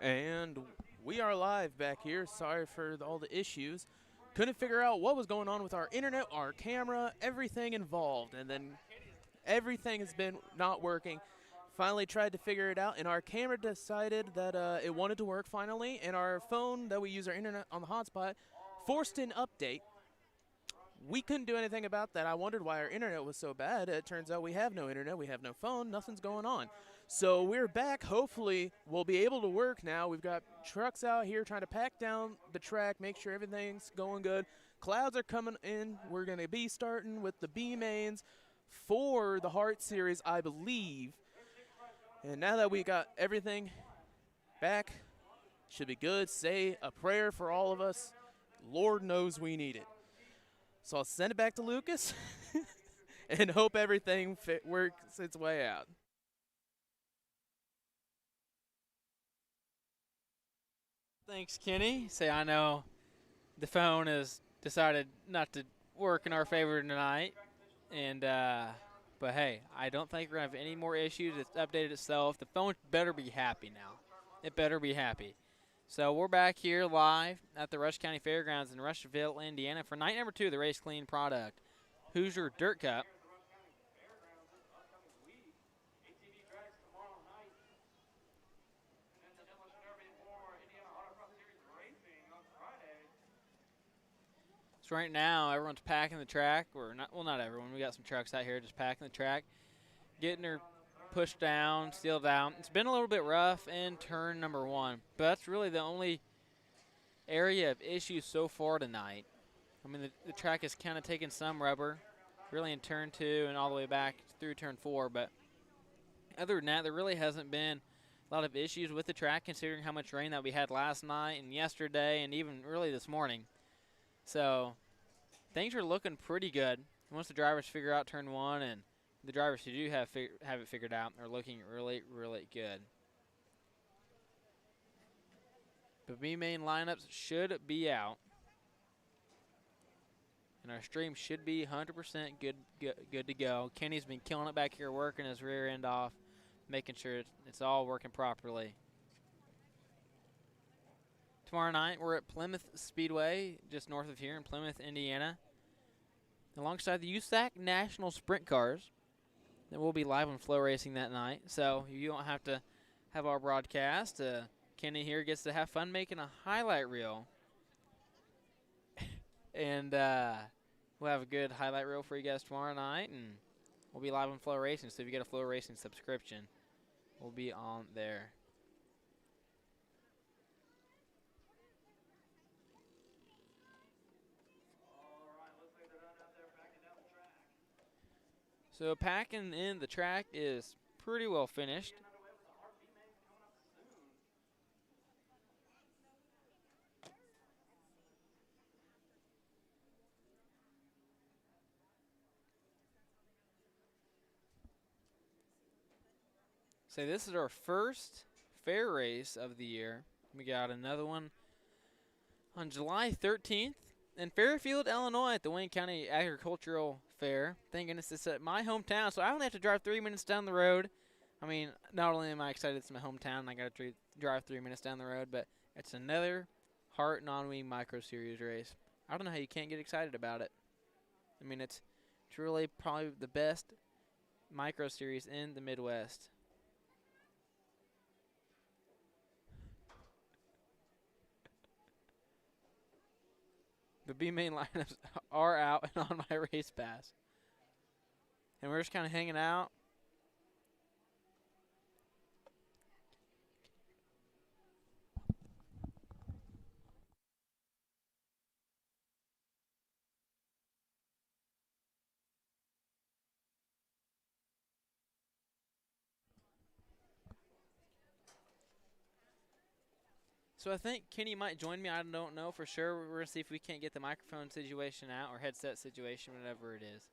And we are live back here. Sorry for all the issues. Couldn't figure out what was going on with our internet, our camera, everything involved. And then everything has been not working. Finally tried to figure it out, and our camera decided that it wanted to work finally. And our phone that we use our internet on the hotspot forced an update. We couldn't do anything about that. I wondered why our internet was so bad. It turns out we have no internet, we have no phone, nothing's going on. So we're back. Hopefully we'll be able to work now. We've got trucks out here trying to pack down the track, make sure everything's going good. Clouds are coming in. We're going to be starting with the B mains for the HART series, I believe. And now that we got everything back, should be good. Say a prayer for all of us. Lord knows we need it. So I'll send it back to Lucas and hope everything works its way out. Thanks, Kenny. Say, I know the phone has decided not to work in our favor tonight, and but hey, I don't think we're gonna have any more issues. It's updated itself. The phone better be happy now. It better be happy. So we're back here live at the Rush County Fairgrounds in Rushville, Indiana for night number 2 of the Race Clean product, Hoosier Dirt Cup. So right now, everyone's packing the track, or not, well, not everyone. We got some trucks out here just packing the track, getting her pushed down, sealed out. It's been a little bit rough in turn number 1, but that's really the only area of issues so far tonight. I mean, the track has kind of taken some rubber, really in turn 2 and all the way back through turn 4, but other than that, there really hasn't been a lot of issues with the track considering how much rain that we had last night and yesterday and even really this morning. So things are looking pretty good. Once the drivers figure out turn 1 and the drivers who do have it figured out are looking really, really good. The B main lineups should be out. And our stream should be 100% good to go. Kenny's been killing it back here, working his rear end off, making sure it's all working properly. Tomorrow night, we're at Plymouth Speedway, just north of here in Plymouth, Indiana, alongside the USAC National Sprint Cars. Then we'll be live on Flow Racing that night, so you don't have to have our broadcast. Kenny here gets to have fun making a highlight reel. And we'll have a good highlight reel for you guys tomorrow night, and we'll be live on Flow Racing, so if you get a Flow Racing subscription, we'll be on there. So packing in the track is pretty well finished. So this is our first fair race of the year. We got another one on July 13th in Fairfield, Illinois at the Wayne County Agricultural Fair. Thank goodness it's at my hometown, so I only have to drive 3 minutes down the road. I mean, not only am I excited it's my hometown and I got to drive 3 minutes down the road, but it's another HART non-wing micro series race. I don't know how you can't get excited about it. I mean, it's really probably the best micro series in the Midwest. The B main lineups are out and on my race pass. And we're just kind of hanging out. So I think Kenny might join me. I don't know for sure. We're going to see if we can't get the microphone situation out or headset situation, whatever it is.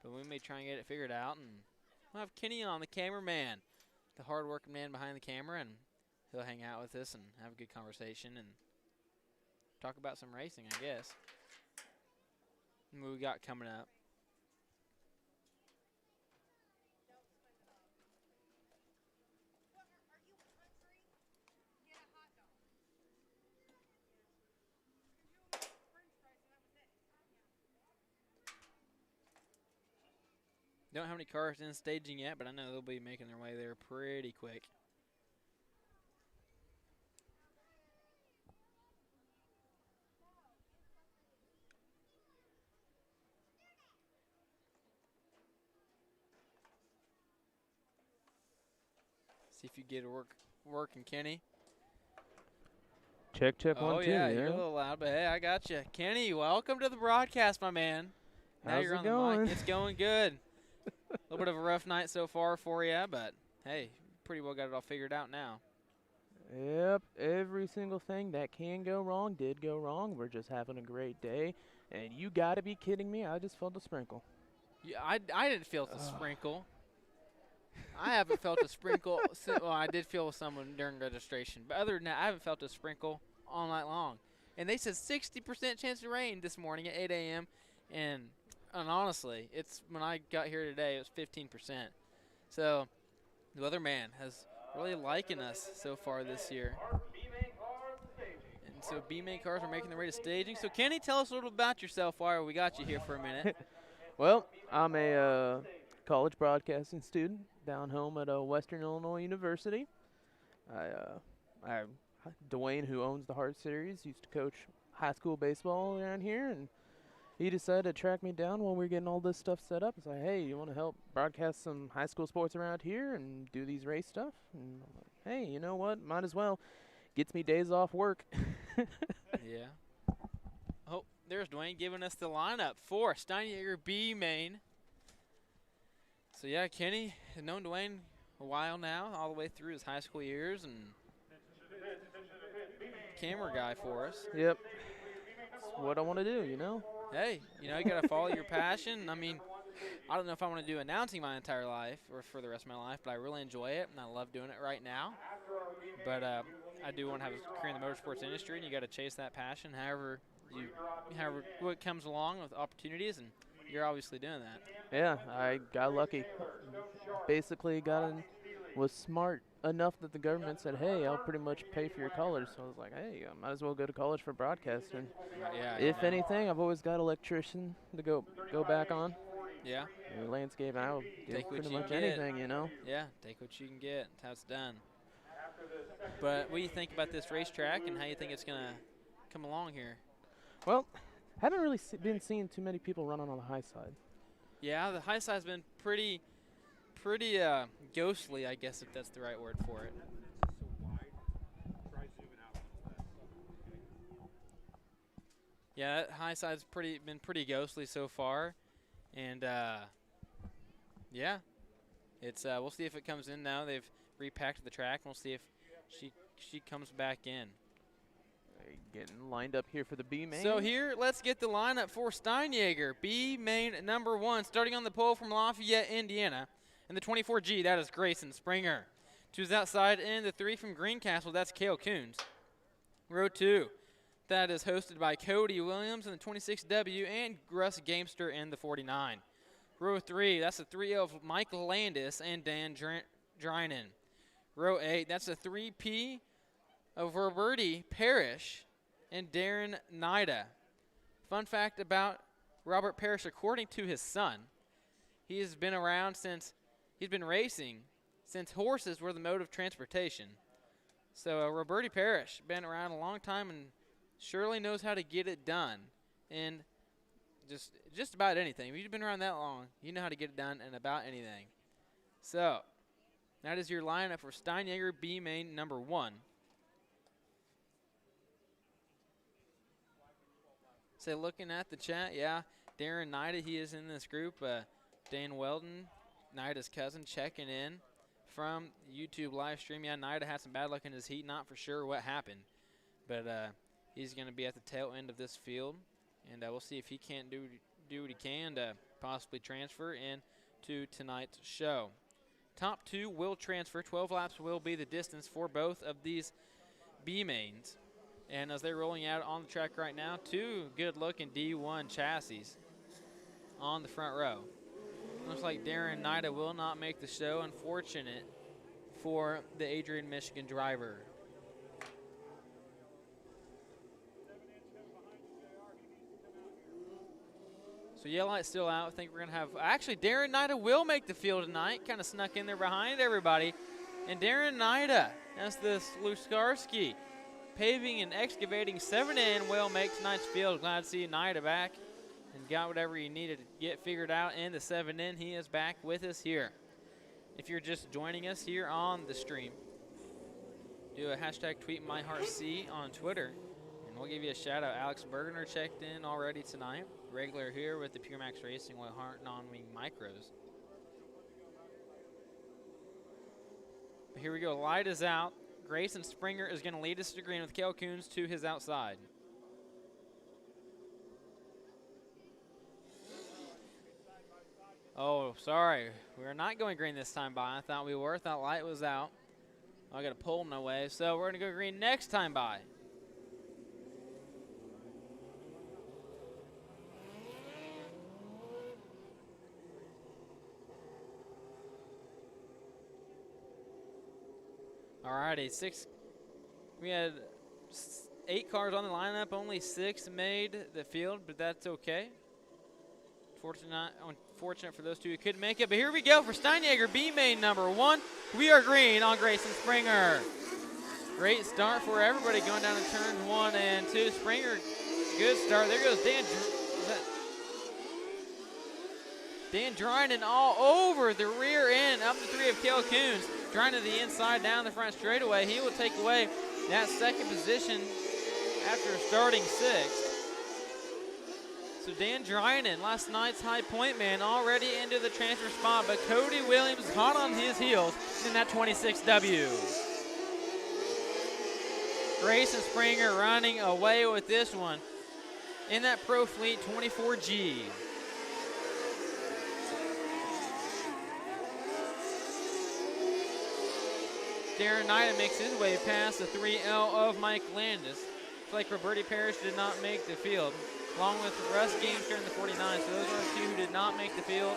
But we may try and get it figured out. And we'll have Kenny on, the cameraman, the hard-working man behind the camera, and he'll hang out with us and have a good conversation and talk about some racing, I guess. And what we got coming up. Don't have any cars in staging yet, but I know they'll be making their way there pretty quick. See if you get it working, Kenny. Check, check, 1, 2. Yeah, you're a little loud, but hey, I got you. Kenny, welcome to the broadcast, my man. Now How's you're it on going? the mic. It's going good. A little bit of a rough night so far for you, but hey, pretty well got it all figured out now. Yep, every single thing that can go wrong did go wrong. We're just having a great day. And you got to be kidding me. I just felt a sprinkle. Yeah, I didn't feel the sprinkle. I haven't felt a sprinkle. Well, I did feel someone during registration. But other than that, I haven't felt a sprinkle all night long. And they said 60% chance of rain this morning at 8 a.m. And honestly, it's when I got here today, it was 15%. So the weatherman has really liking us so far this year. And so B-main cars are making their way to staging. So Kenny, tell us a little about yourself while we got you here for a minute. Well, I'm a college broadcasting student down home at Western Illinois University. Dwayne, who owns the HART series, used to coach high school baseball around here, and he decided to track me down while we were getting all this stuff set up. It's like, hey, you want to help broadcast some high school sports around here and do these race stuff? And I'm like, hey, you know what? Might as well. Gets me days off work. Yeah. Oh, there's Dwayne giving us the lineup for Steinjager B-main. So, yeah, Kenny has known Dwayne a while now, all the way through his high school years, and camera guy for us. Yep. That's what I want to do, you know? Hey, you know, you got to follow your passion. I mean, I don't know if I want to do announcing my entire life or for the rest of my life, but I really enjoy it, and I love doing it right now. But I do want to have a career in the motorsports industry, and you got to chase that passion however what comes along with opportunities, and you're obviously doing that. Yeah, I got lucky. Basically was smart enough that the government said, hey, I'll pretty much pay for your college. So I was like, hey, I might as well go to college for broadcasting. Yeah. If anything, I've always got electrician to go back on. Yeah. Landscape, I'll do Take what pretty you much can anything, get. you know? Yeah, take what you can get. That's how it's done. But what do you think about this racetrack and how you think it's going to come along here? Well, haven't really been seeing too many people running on the high side. Yeah, the high side's been pretty ghostly, I guess, if that's the right word for it. Yeah, that high side's been pretty ghostly so far, and yeah, it's we'll see if it comes in now. They've repacked the track, and we'll see if she comes back in. Getting lined up here for the B main. So here, let's get the lineup for Steinjager B main number 1, starting on the pole from Lafayette, Indiana. In the 24G, that is Grayson Springer. 2's outside in the 3 from Greencastle, that's Cale Coons. Row 2, that is hosted by Cody Williams in the 26W and Russ Gamester in the 49. Row 3, that's the 3 of Michael Landis and Dan Drinan. Row 8, that's the 3P of Roberti Parrish and Darren Nida. Fun fact about Robert Parrish, according to his son, he has been around since he's been racing since horses were the mode of transportation. So Roberti Parrish, been around a long time and surely knows how to get it done. And just about anything. If you've been around that long, you know how to get it done and about anything. So that is your lineup for Steinjager B main number 1. So looking at the chat, yeah, Darren Nida, he is in this group. Dan Weldon, Nida's cousin, checking in from YouTube live stream. Yeah, Nida had some bad luck in his heat. Not for sure what happened, but he's going to be at the tail end of this field, and we'll see if he can't do what he can to possibly transfer into tonight's show. Top 2 will transfer. 12 laps will be the distance for both of these B mains. And as they're rolling out on the track right now, 2 good-looking D1 chassis on the front row. Looks like Darren Nida will not make the show. Unfortunate for the Adrian, Michigan driver. So yellow light's still out. I think we're going to have, actually, Darren Nida will make the field tonight. Kind of snuck in there behind everybody. And Darren Nida, that's the Luskarski Paving and Excavating 7N will make tonight's field. Glad to see Nida back and got whatever he needed to get figured out in the 7N. He is back with us here. If you're just joining us here on the stream, do a hashtag tweet MyHeartC on Twitter, and we'll give you a shout out. Alex Bergener checked in already tonight. Regular here with the PureMax Racing with HART non-wing micros. But here we go. Light is out. Grayson Springer is going to lead us to green with Cale Coons to his outside. Oh, sorry. We're not going green this time by. I thought we were. Thought light was out. I got to pull him away. So we're going to go green next time by. Alrighty, we had 8 cars on the lineup, only 6 made the field, but that's okay. Unfortunate for those two who couldn't make it, but here we go for Steinjager B main number 1. We are green on Grayson Springer. Great start for everybody going down to turns 1 and 2. Springer, good start. There goes Dan Dryden all over the rear end, up to 3 of Cale Coons. Dryden to the inside, down the front straightaway. He will take away that second position after starting 6th. So Dan Dryden, last night's high point man, already into the transfer spot, but Cody Williams hot on his heels in that 26W. Grayson Springer running away with this one in that Pro Fleet 24G. Darren Nida makes his way past the 3L of Mike Landis. It's like Roberti Parrish did not make the field, along with Russ Gamester in the 49. So those are the 2 who did not make the field.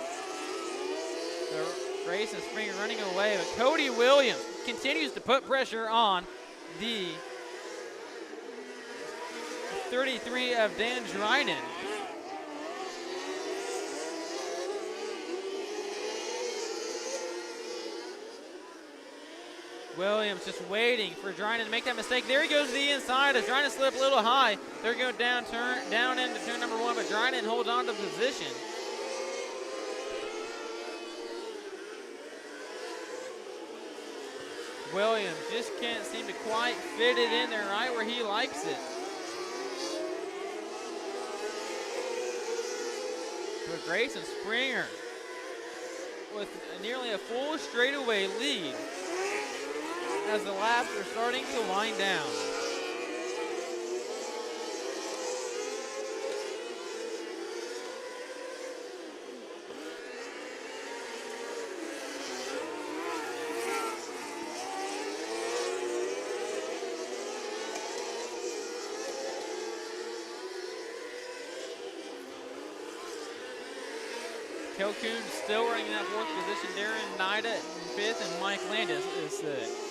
So Grayson Springer running away, but Cody Williams continues to put pressure on the 33 of Dan Dryden. Williams just waiting for Dryden to make that mistake. There he goes to the inside as Dryden slipped a little high. They're going down into turn number 1, but Dryden holds on to position. Williams just can't seem to quite fit it in there right where he likes it. But Grayson Springer with nearly a full straightaway lead as the laps are starting to wind down. Cale Coons still running in that 4th position. Darren Nida in 5th, and Mike Landis is 6th.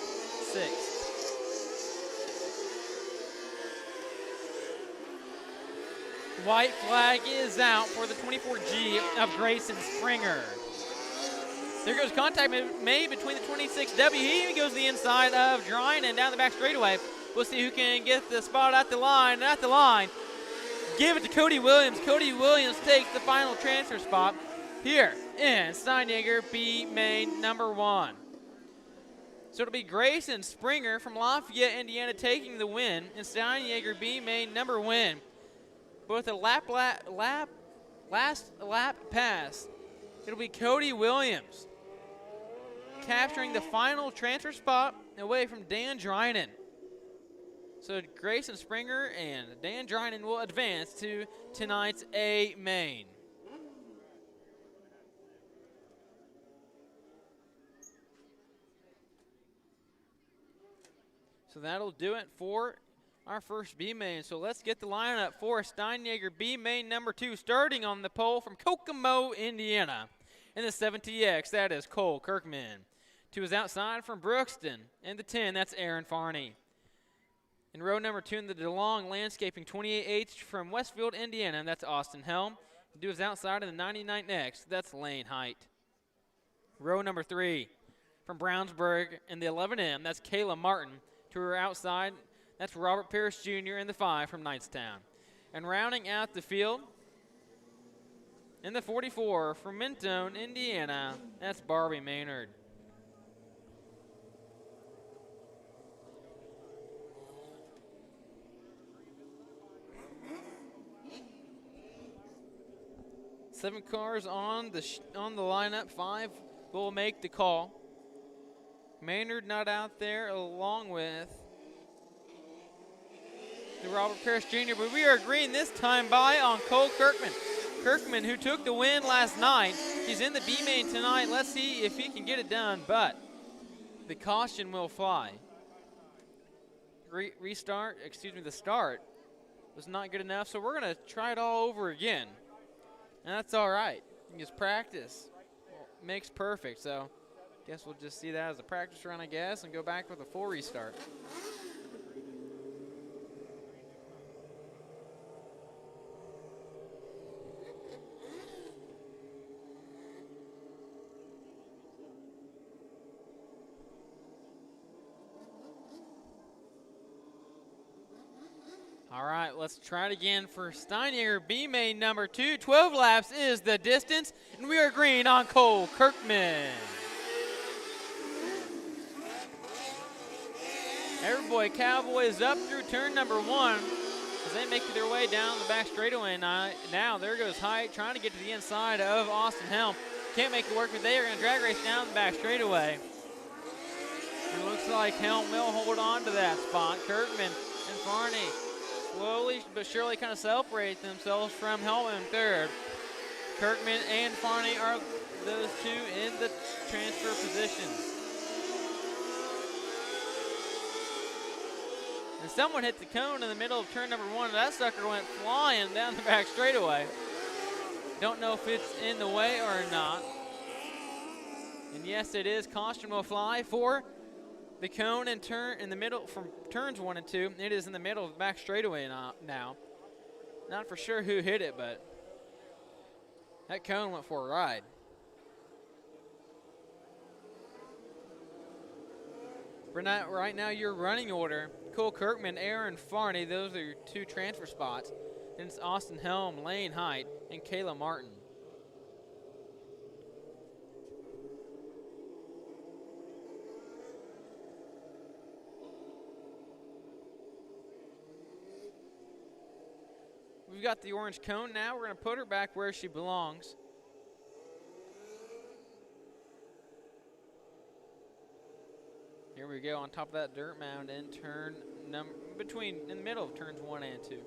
White flag is out for the 24G of Grayson Springer. There goes contact made between the 26W. He even goes to the inside of Dryden down the back straightaway. We'll see who can get the spot at the line. At the line, give it to Cody Williams. Cody Williams takes the final transfer spot here in Steinjager B main number 1. So it'll be Grayson Springer from Lafayette, Indiana, taking the win in Steinjager B main number 1. Both a last lap pass. It'll be Cody Williams capturing the final transfer spot away from Dan Dryden. So Grayson Springer and Dan Dryden will advance to tonight's A main. So that'll do it for our first B main. So let's get the lineup for Steinjager B main number 2, starting on the pole from Kokomo, Indiana. In the 7TX, that is Cole Kirkman. To his outside from Brookston. And the 10, that's Aaron Farney. In row number 2 in the DeLong Landscaping 28H from Westfield, Indiana, that's Austin Helm. Do his outside in the 99X. That's lane height. Row number 3 from Brownsburg in the 11M. That's Kayla Martin. To her outside, that's Robert Pierce Jr. in the 5 from Knightstown. And rounding out the field in the 44 from Mentone, Indiana, that's Barbie Maynard. Seven cars on the lineup. 5 will make the call. Maynard not out there, along with the Robert Pierce Jr., but we are green this time by on Cole Kirkman. Kirkman, who took the win last night, he's in the B main tonight. Let's see if he can get it done, but the caution will fly. The start was not good enough, so we're going to try it all over again. And that's all right, because practice makes perfect. So I guess we'll just see that as a practice run, I guess, and go back with a full restart. All right, let's try it again for Steinjager, B main number 2. 12 laps is the distance, and we are green on Cole Kirkman. Everboy Cowboys up through turn number 1 as they make their way down the back straightaway. Now there goes Height trying to get to the inside of Austin Helm. Can't make it work, but they are going to drag race down the back straightaway. It looks like Helm will hold on to that spot. Kirkman and Farney slowly but surely kind of separate themselves from Helm in third. Kirkman and Farney are those two in the transfer positions. And someone hit the cone in the middle of turn number 1, and that sucker went flying down the back straightaway. Don't know if it's in the way or not. And yes, it is. Caution will fly for the cone and turn in the middle from turns 1 and 2. It is in the middle of the back straightaway now. Not for sure who hit it, but that cone went for a ride. Right now, your running order: Cole Kirkman, Aaron Farney. Those are your 2 transfer spots. Then it's Austin Helm, Lane Height, and Kayla Martin. We've got the orange cone now. We're going to put her back where she belongs. Here we go on top of that dirt mound in in the middle of turns 1 and 2.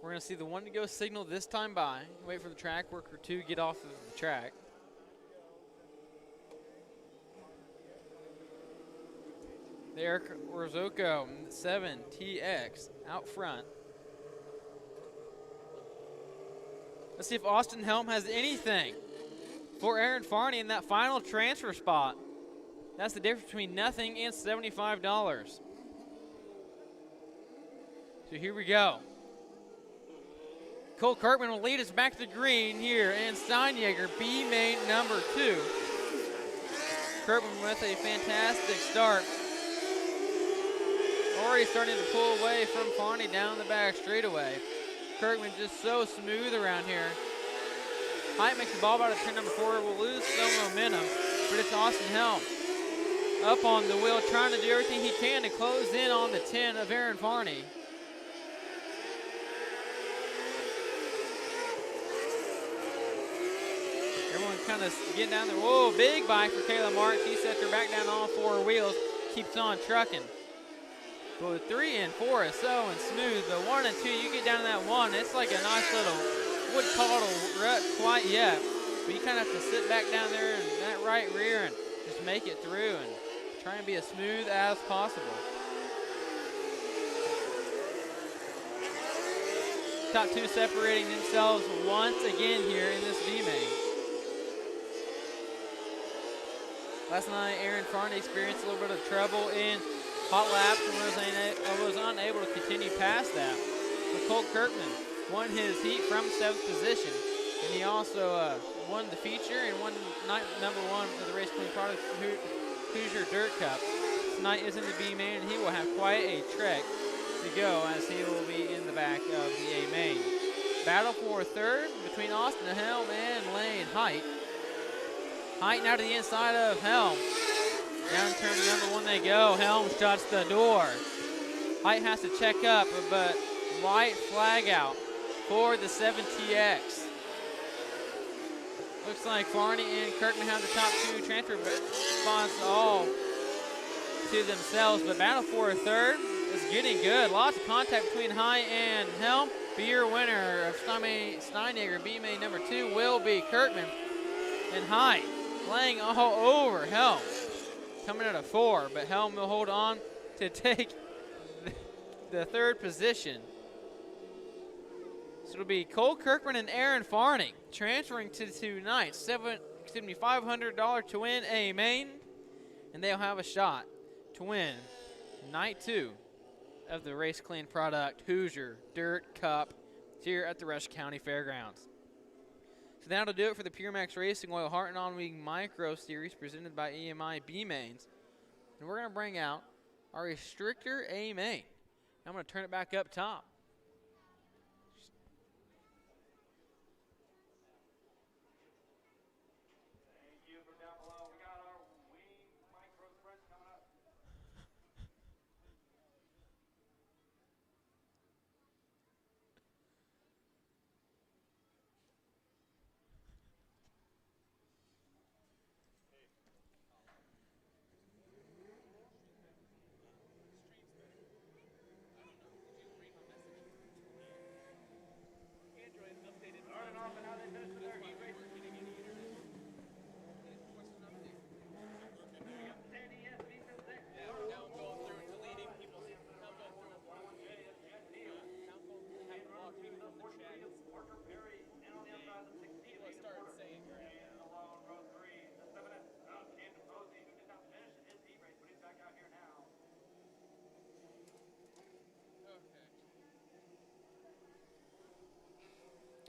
We're going to see the 1 to go signal this time by. Wait for the track worker to get off of the track. There, Rorzoko, 7TX out front. Let's see if Austin Helm has anything for Aaron Farney in that final transfer spot. That's the difference between nothing and $75. So here we go. Cole Kirkman will lead us back to the green here, and Steinjager, B main number 2. Kirkman with a fantastic start. Already starting to pull away from Farney down the back straightaway. Kirkman just so smooth around here. Height makes the ball out of turn number 4. Will lose some momentum, but it's Austin Helm up on the wheel, trying to do everything he can to close in on the 10 of Aaron Farney. Everyone kind of getting down there. Whoa, big bike for Kayla Martin. She sets her back down on 4 wheels, keeps on trucking. But with 3 and 4 is so smooth. The 1 and 2, you get down to that 1, it's like a nice little, wouldn't call it a rut quite yet, but you kind of have to sit back down there in that right rear and just make it through and try and be as smooth as possible. top two separating themselves once again here in this B main. Last night, Aaron Farney experienced a little bit of trouble in hot laps and was unable to continue past that. But Cole Kirkman won his heat from 7th position, and he also won the feature and won night number 1 of the Race Clean Products Hoosier Dirt Cup. Tonight is in the B main, and he will have quite a trek to go as he will be in the back of the A main. Battle for 3rd between Austin Helm and Lane Height. Height now to the inside of Helm. Down turn number 1 they go. Helm shuts the door. Height has to check up, but white flag out for the 7TX. Looks like Farney and Kirkman have the top 2 transfer spots all to themselves, but battle for 3rd is getting good. Lots of contact between Height and Helm. Be your winner of Steinegger B main number 2 will be Kirkman, and Height playing all over Helm. Coming out of 4, but Helm will hold on to take the 3rd position. So it'll be Cole Kirkman and Aaron Farney transferring to tonight's $500 to win A main, and they'll have a shot to win night 2 of the Race Clean Product Hoosier Dirt Cup here at the Rush County Fairgrounds. So that'll do it for the PureMax Racing Oil Heart and On-Wing Micro Series presented by EMI B-Mains. And we're going to bring out our Restrictor A main. I'm going to turn it back up top.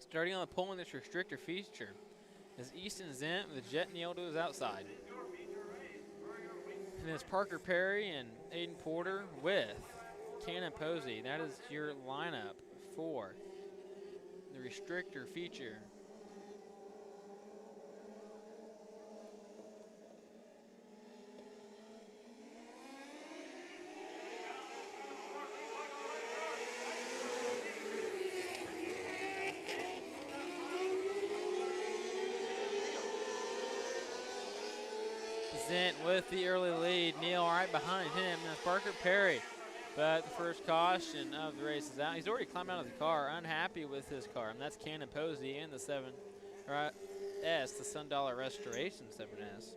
Starting on the pole in this Restrictor feature is Easton Zent with Jet Neal to his outside. And it's Parker Perry and Aiden Porter with Cannon Posey. That is your lineup for the Restrictor feature. Zent with the early lead. Neal right behind him. That's Parker Perry. But the first caution of the race is out. He's already climbed out of the car, unhappy with his car. And that's Cannon Posey in the 7S, the Sundollar Restoration 7S.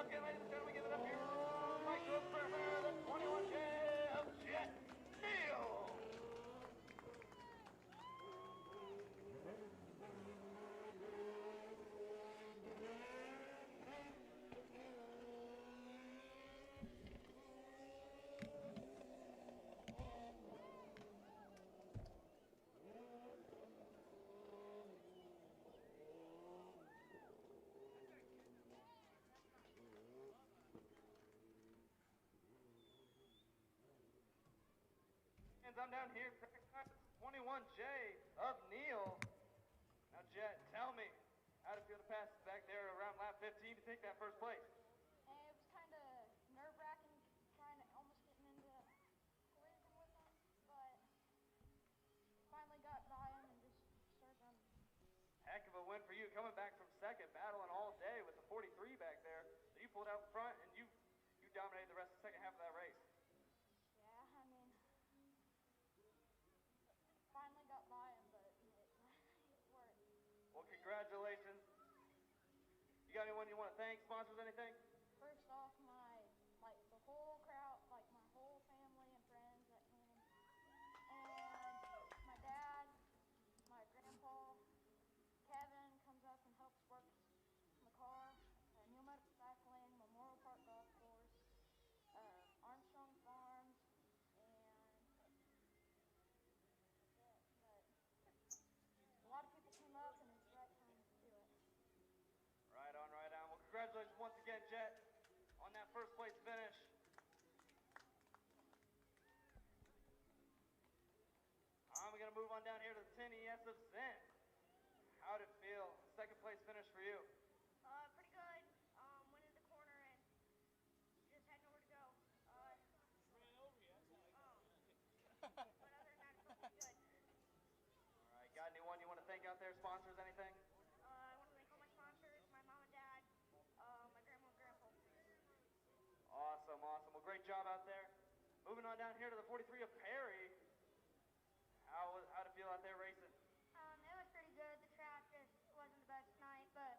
Once again, ladies and gentlemen, give it up here for micro sprinter, the 21J of Jet Neal. I'm down here, 21J of Neal. Now, Jet, tell me, how did it feel to pass back there around lap 15 to take that first place? And it was kind of nerve-wracking, trying to almost getting into collision with him, but finally got by him and just started running. Heck of a win for you, coming back from second, battling all day with the 43 back there. So you pulled out in front and you dominated the rest of the second half of that race. Yeah, I mean, finally got by him, but it worked. Well, congratulations. You got anyone you want to thank, sponsors, anything? First off, the whole crowd, my whole family and friends that came, and my dad, my grandpa, Kevin comes up and helps work the car, Neal Motorcycling, Memorial Park Golf Course, Armstrong Farms, and but a lot of people came up and it's the right time to do it. Right on, right on. Well, congratulations once again, Jet, on that first place finish. We're going to move on down here to the 10 ES of Zen. How'd it feel? Second place finish for you. Pretty good. Went in the corner and just had nowhere to go. Ran over you. But other than that, it felt pretty good. All right, got anyone you want to thank out there, sponsors, anything? I want to thank all my sponsors, my mom and dad, my grandma and grandpa. Awesome, awesome. Well, great job out there. Moving on down here to the 43 of Perry. How'd it feel out there racing? It was pretty good. The track just wasn't the best tonight, but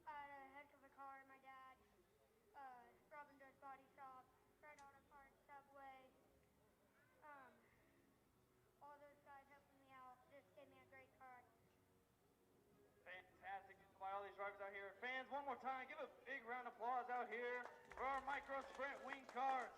I had a heck of a car. My dad, Robin does body shop, Fred Auto Parts, Subway. All those guys helping me out just gave me a great car. Fantastic by all these drivers out here. Fans, one more time, give a big round of applause out here for our micro sprint wing cars.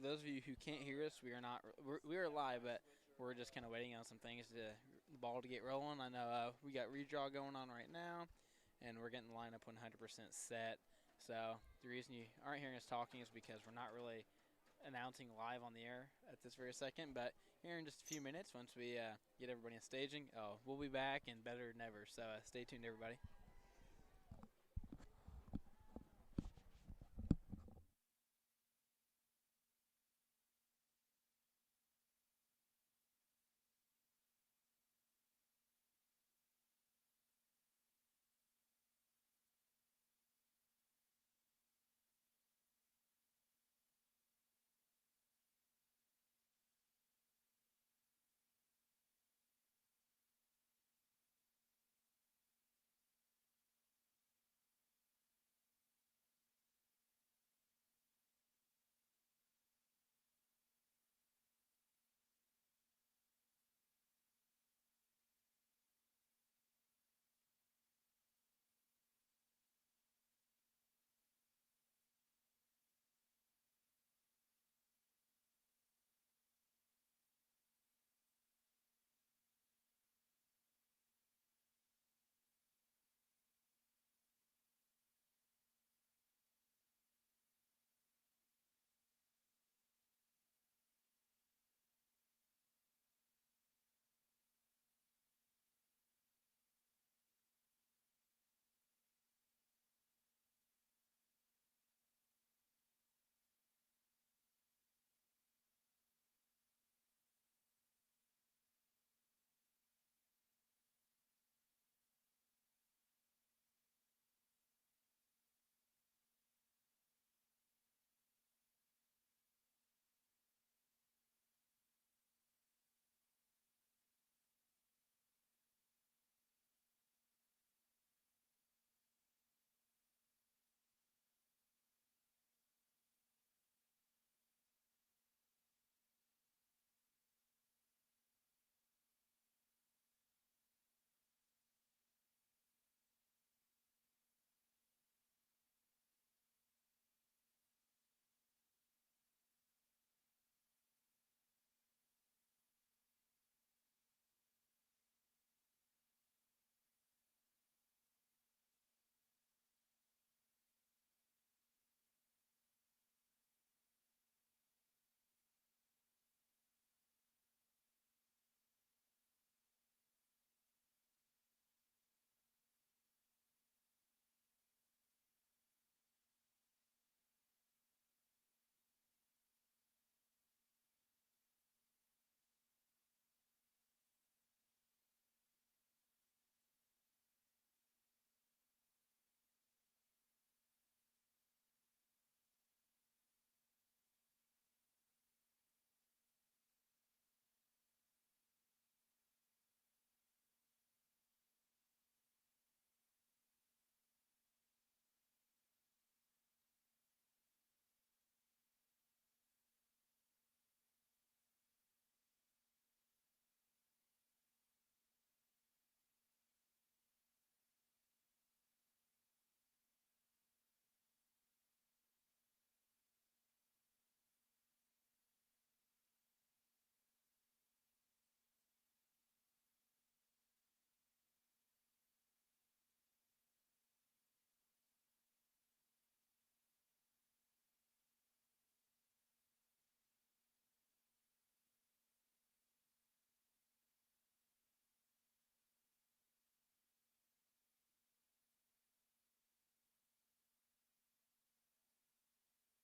for those of you who can't hear us, we are live, but we're just kind of waiting on some things to the ball to get rolling. I know we got redraw going on right now, and we're getting the lineup 100% set. So the reason you aren't hearing us talking is because we're not really announcing live on the air at this very second. But here in just a few minutes, once we get everybody in staging, we'll be back and better than ever. So stay tuned, everybody.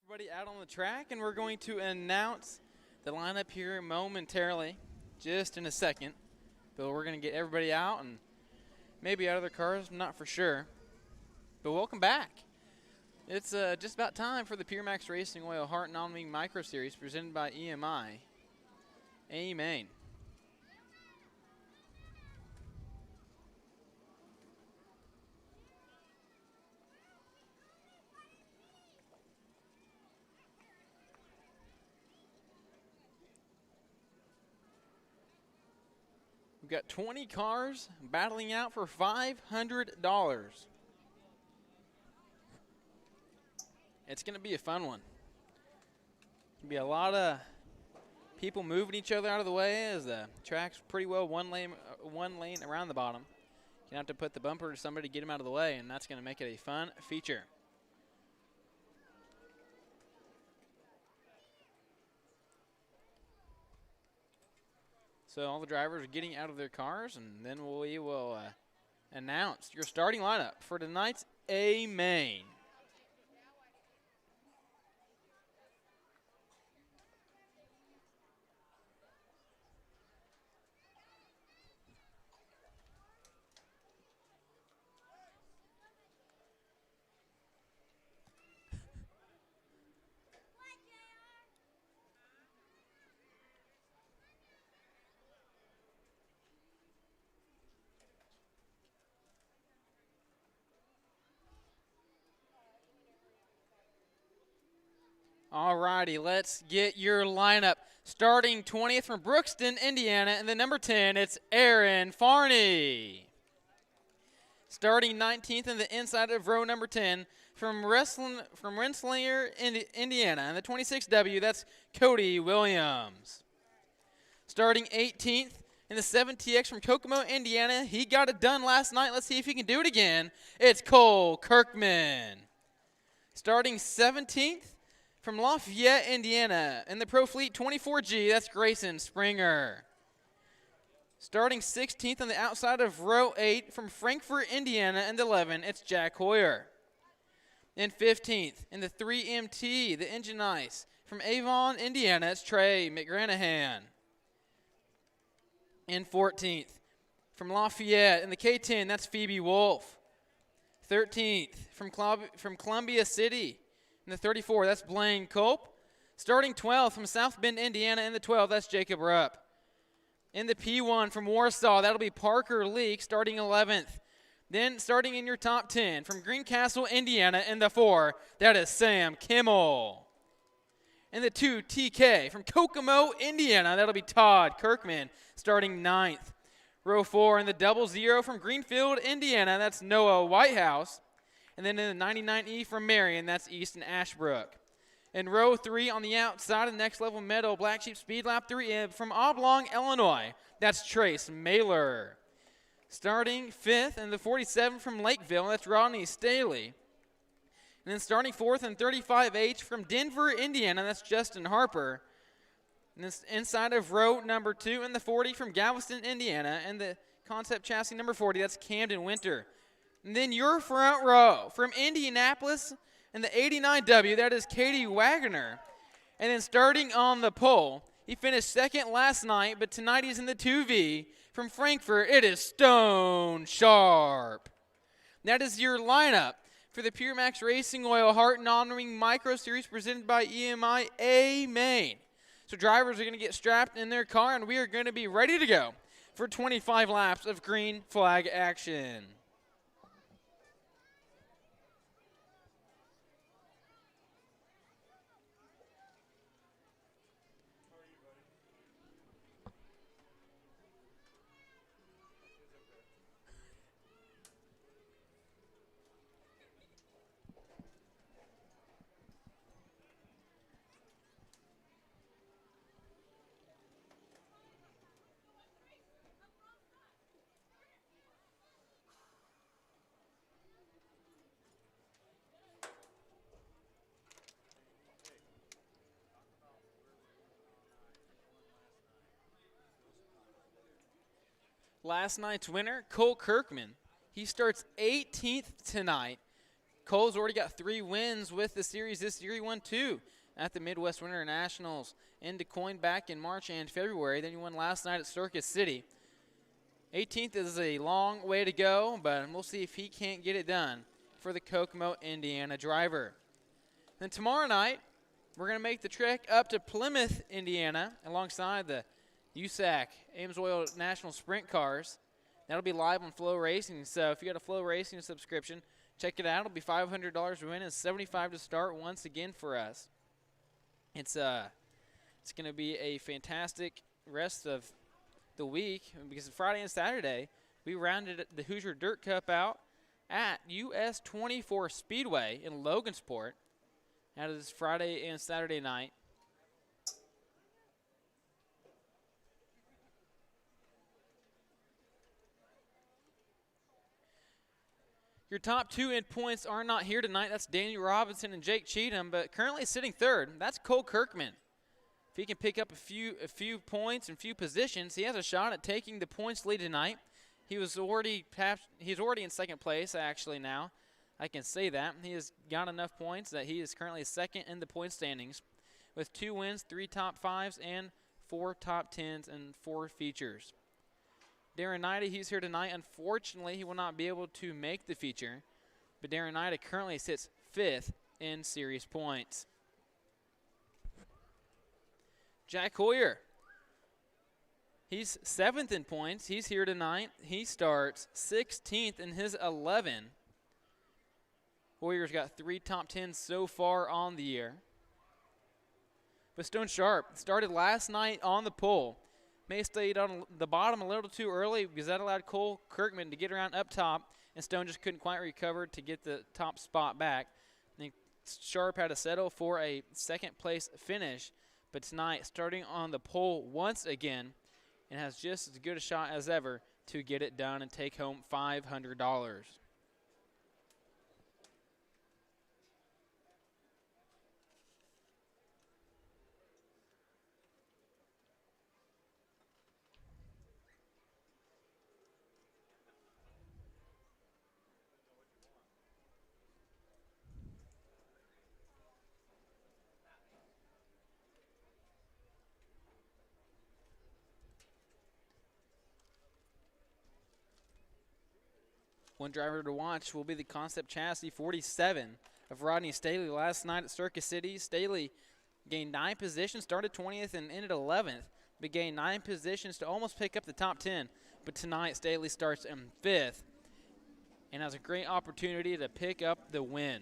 Everybody out on the track, and we're going to announce the lineup here momentarily, just in a second. But we're going to get everybody out and maybe out of their cars, not for sure. But welcome back. It's just about time for the PureMax Racing Oil HART Non-Wing Micro Series presented by EMI. Amen. We've got 20 cars battling out for $500. It's going to be a fun one. Be a lot of people moving each other out of the way as the track's pretty well one lane around the bottom. You have to put the bumper to somebody to get him out of the way, and that's going to make it a fun feature. So all the drivers are getting out of their cars, and then we will announce your starting lineup for tonight's A main. All righty, let's get your lineup. Starting 20th from Brookston, Indiana, and the number 10, it's Aaron Farney. Starting 19th in the inside of row number 10 from Rensselaer, Indiana, and the 26W, that's Cody Williams. Starting 18th in the 7TX from Kokomo, Indiana, he got it done last night. Let's see if he can do it again. It's Cole Kirkman. Starting 17th from Lafayette, Indiana, in the Pro Fleet 24G, that's Grayson Springer. Starting 16th on the outside of row 8 from Frankfort, Indiana, and 11, it's Jack Hoyer. And 15th in the 3MT, the Engine Ice, from Avon, Indiana, it's Trey McGranahan. And 14th from Lafayette in the K10, that's Phoebe Wolf. 13th from Columbia City, in the 34, that's Blaine Culp. Starting 12th from South Bend, Indiana, in the 12, that's Jacob Rupp. In the P1 from Warsaw, that'll be Parker Leak, starting 11th. Then starting in your top 10 from Greencastle, Indiana, in the 4, that is Sam Kimmel. In the 2, TK from Kokomo, Indiana, that'll be Todd Kirkman, starting 9th. Row 4 in the 00 from Greenfield, Indiana, that's Noah Whitehouse. And then in the 99E from Marion, that's Easton Ashbrook. In row 3 on the outside of the Next Level Medal, Black Sheep Speed Lap 3 from Oblong, Illinois, that's Trace Mailer. Starting 5th in the 47 from Lakeville, that's Rodney Staley. And then starting 4th in 35H from Denver, Indiana, that's Justin Harper. And this inside of row number 2 in the 40 from Galveston, Indiana, and the concept chassis number 40, that's Camden Winter. And then your front row from Indianapolis and the 89W, that is Katie Wagner. And then starting on the pole, he finished second last night, but tonight he's in the 2V. From Frankfurt, it is Stone Sharp. That is your lineup for the PureMax Racing Oil HART Non-Ring Micro Series presented by EMI A Main. So drivers are going to get strapped in their car, and we are going to be ready to go for 25 laps of green flag action. Last night's winner, Cole Kirkman. He starts 18th tonight. Cole's already got 3 wins with the series this year. He won 2 at the Midwest Winter Nationals in DeCoin back in March and February. Then he won last night at Circus City. 18th is a long way to go, but we'll see if he can't get it done for the Kokomo, Indiana driver. Then tomorrow night, we're going to make the trek up to Plymouth, Indiana, alongside the USAC Ames Oil National Sprint Cars. That'll be live on Flow Racing. So if you got a Flow Racing subscription, check it out. It'll be $500 to win and $75 to start once again for us. It's going to be a fantastic rest of the week because Friday and Saturday we rounded the Hoosier Dirt Cup out at US 24 Speedway in Logansport. That is Friday and Saturday night. Your top two in points are not here tonight. That's Daniel Robinson and Jake Cheatham, but currently sitting third, that's Cole Kirkman. If he can pick up a few points and few positions, he has a shot at taking the points lead tonight. He's already in second place actually now. I can say that. He has got enough points that he is currently second in the point standings with 2 wins, 3 top 5s, and 4 top 10s and 4 features. Darren Nida, he's here tonight. Unfortunately, he will not be able to make the feature, but Darren Nida currently sits 5th in series points. Jack Hoyer, he's 7th in points. He's here tonight. He starts 16th in his 11. Hoyer's got 3 top 10s so far on the year. But Stone Sharp started last night on the pole. May have stayed on the bottom a little too early because that allowed Cole Kirkman to get around up top, and Stone just couldn't quite recover to get the top spot back. And Sharp had to settle for a second place finish, but tonight starting on the pole once again and has just as good a shot as ever to get it done and take home $500. One driver to watch will be the Concept Chassis 47 of Rodney Staley. Last night at Circus City, Staley gained 9 positions, started 20th and ended 11th, but gained 9 positions to almost pick up the top 10. But tonight, Staley starts in 5th and has a great opportunity to pick up the win.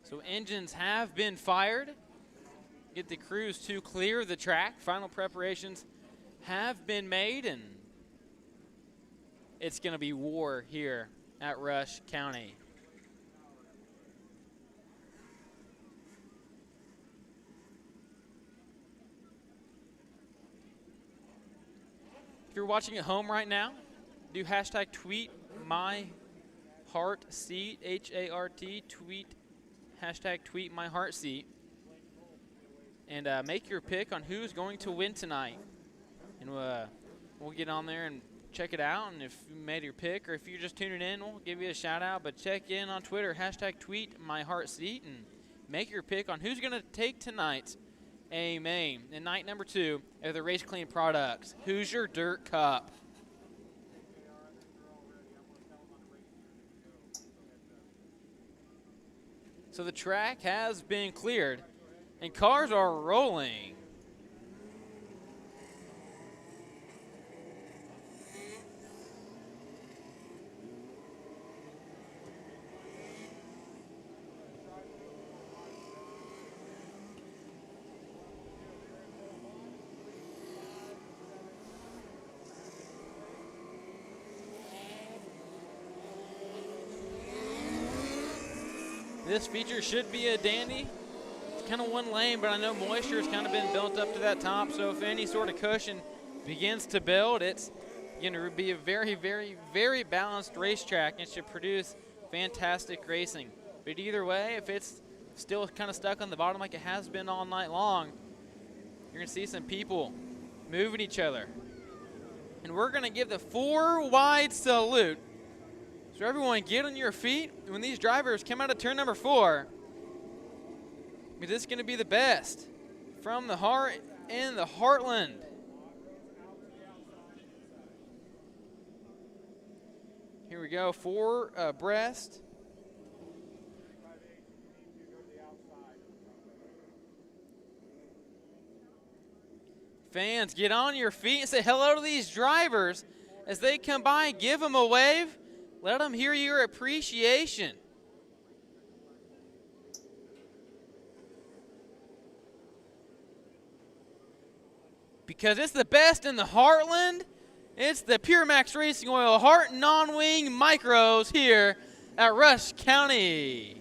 So engines have been fired. Get the crews to clear the track. Final preparations have been made, and it's going to be war here at Rush County. If you're watching at home right now, do hashtag tweet my heart seat, H-A-R-T, hashtag tweet my heart seat, and make your pick on who's going to win tonight. And we'll get on there and check it out, and if you made your pick or if you're just tuning in, we'll give you a shout out. But check in on Twitter, hashtag tweet my heart seat, and make your pick on who's going to take tonight's A-Main. And night number 2 of the Race Clean products, Hoosier Dirt Cup. So the track has been cleared and cars are rolling. This feature should be a dandy. It's kind of one lane, but I know moisture has kind of been built up to that top, so if any sort of cushion begins to build, it's going to be a very, very, very balanced racetrack and should produce fantastic racing. But either way, if it's still kind of stuck on the bottom like it has been all night long, you're going to see some people moving each other. And we're going to give the 4-wide salute. So everyone get on your feet when these drivers come out of turn number 4. Because this is going to be the best from the heart and the heartland. Here we go, 4 abreast. Fans, get on your feet and say hello to these drivers as they come by. Give them a wave. Let them hear your appreciation. Because it's the best in the heartland. It's the PureMax Racing Oil Hart Non-Wing Micros here at Rush County.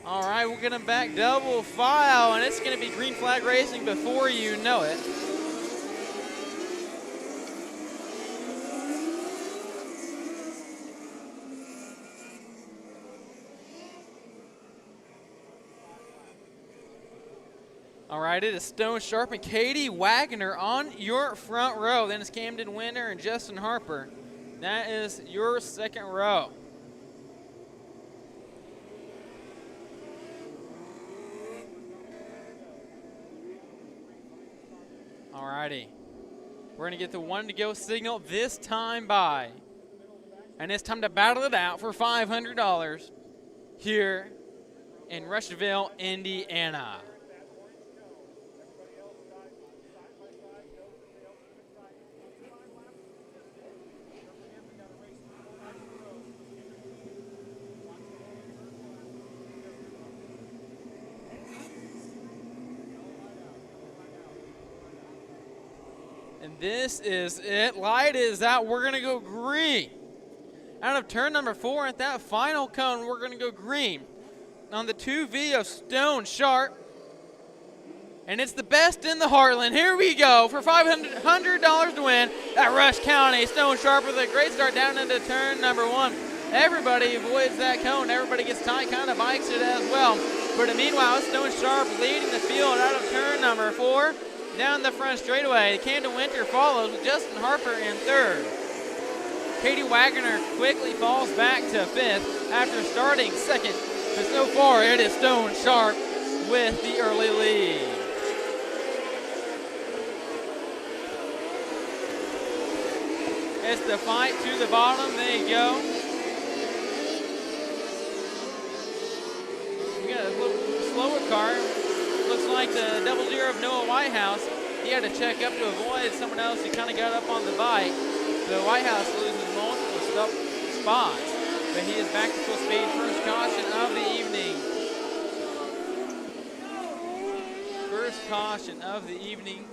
All right, we're getting back double file, and it's going to be green flag racing before you know it. All right, it is Stone Sharp and Katie Wagner on your front row. Then it's Camden Winter and Justin Harper. That is your second row. All righty. We're going to get the one to go signal this time by. And it's time to battle it out for $500 here in Rushville, Indiana. And this is it. Light is out. We're going to go green. Out of turn number 4 at that final cone, we're going to go green on the 2V of Stone Sharp. And it's the best in the Heartland. Here we go for $500 to win at Rush County. Stone Sharp with a great start down into turn number 1. Everybody avoids that cone. Everybody gets tight, kind of bikes it as well. But meanwhile, Stone Sharp leading the field out of turn number 4. Down the front straightaway, Camden Winter follows with Justin Harper in third. Katie Wagner quickly falls back to 5th after starting 2nd. But so far, it is Stone Sharp with the early lead. It's the fight to the bottom. There you go. We got a little slower car. Looks like the 00 of Noah Whitehouse. He had to check up to avoid someone else who kind of got up on the bike. So Whitehouse loses multiple spots, but he is back to full speed. First caution of the evening. First caution of the evening.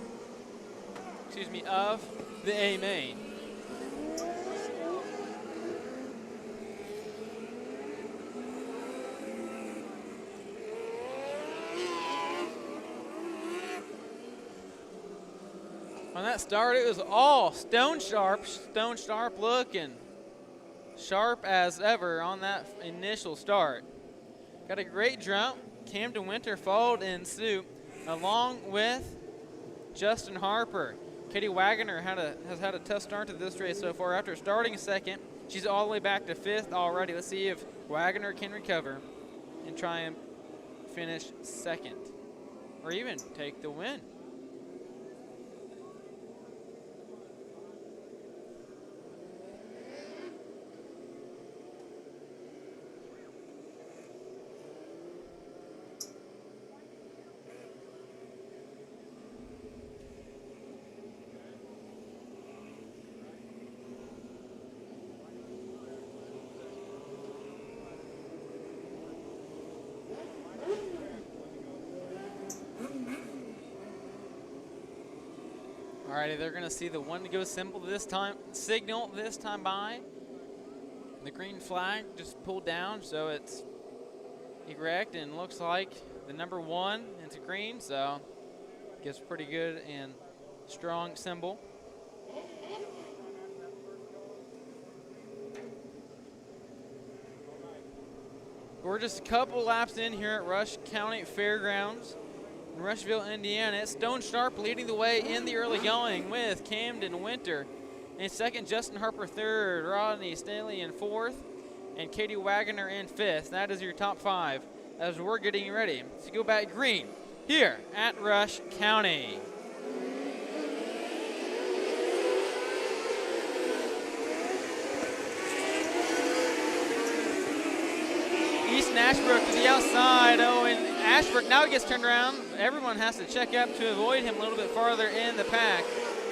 Excuse me, of the A main. On that start, it was all Stone Sharp looking sharp as ever on that initial start. Got a great jump. Camden Winter followed in suit, along with Justin Harper. Katie Wagner has had a tough start to this race so far. After starting 2nd, she's all the way back to 5th already. Let's see if Wagner can recover and try and finish 2nd, or even take the win. Alrighty, they're gonna see the one to go signal this time by. The green flag just pulled down, so it's erect, and looks like the number 1 into green, so gets pretty good and strong symbol. We're just a couple laps in here at Rush County Fairgrounds in Rushville, Indiana. It's Stone Sharp leading the way in the early going with Camden Winter in 2nd, Justin Harper 3rd, Rodney Stanley in 4th, and Katie Wagner in 5th. That is your top 5 as we're getting ready to go back green here at Rush County. Easton Ashbrook to the outside. Oh, and Ashbrook now gets turned around. Everyone has to check up to avoid him a little bit farther in the pack.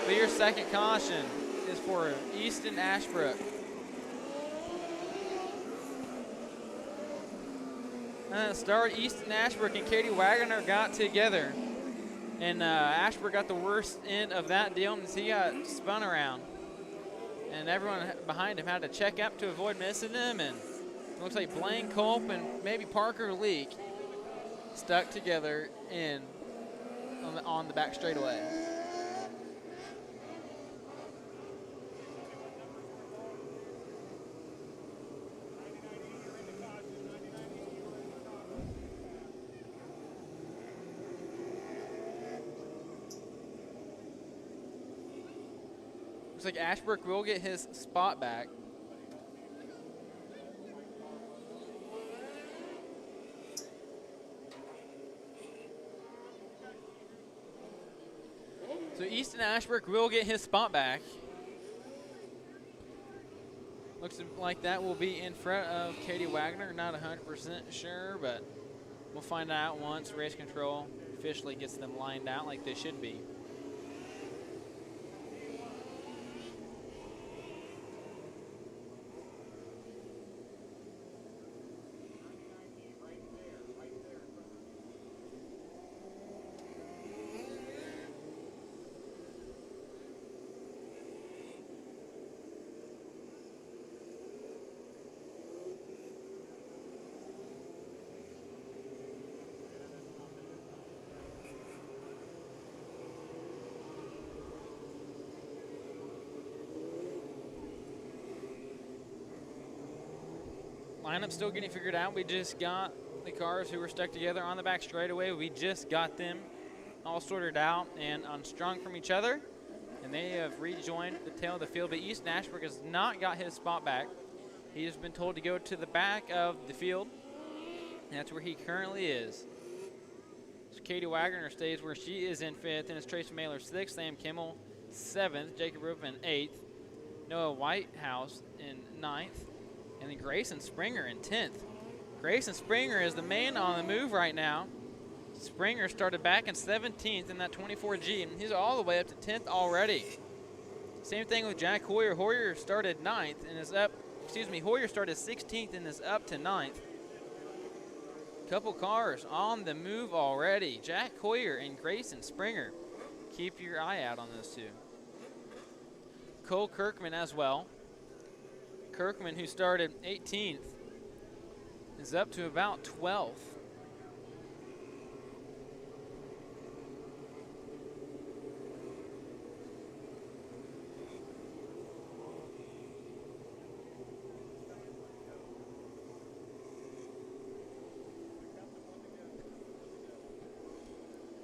But your second caution is for Easton Ashbrook. Start Easton Ashbrook and Katie Wagner got together. And Ashbrook got the worst end of that deal as he got spun around. And everyone behind him had to check up to avoid missing him. And it looks like Blaine Culp and maybe Parker Leak stuck together on the back straightaway. Looks like Ashbrook will get his spot back. So Easton Ashbrook will get his spot back. Looks like that will be in front of Katie Wagner. Not 100% sure, but we'll find out once race control officially gets them lined out like they should be. Lineup still getting figured out. We just got the cars who were stuck together on the back straightaway. We just got them all sorted out and unstrung from each other, and they have rejoined the tail of the field. But Easton Ashbrook has not got his spot back. He has been told to go to the back of the field, and that's where he currently is. So Katie Wagner stays where she is in 5th, and it's Trace Mailer 6th, Sam Kimmel 7th, Jacob Rupin 8th, Noah Whitehouse in 9th, and then Grayson Springer in 10th. Grayson Springer is the man on the move right now. Springer started back in 17th in that 24G, and he's all the way up to 10th already. Same thing with Jack Hoyer. Hoyer started 9th and is up, Hoyer started 16th and is up to 9th. Couple cars on the move already. Jack Hoyer and Grayson Springer. Keep your eye out on those two. Cole Kirkman as well. Kirkman, who started 18th, is up to about 12th.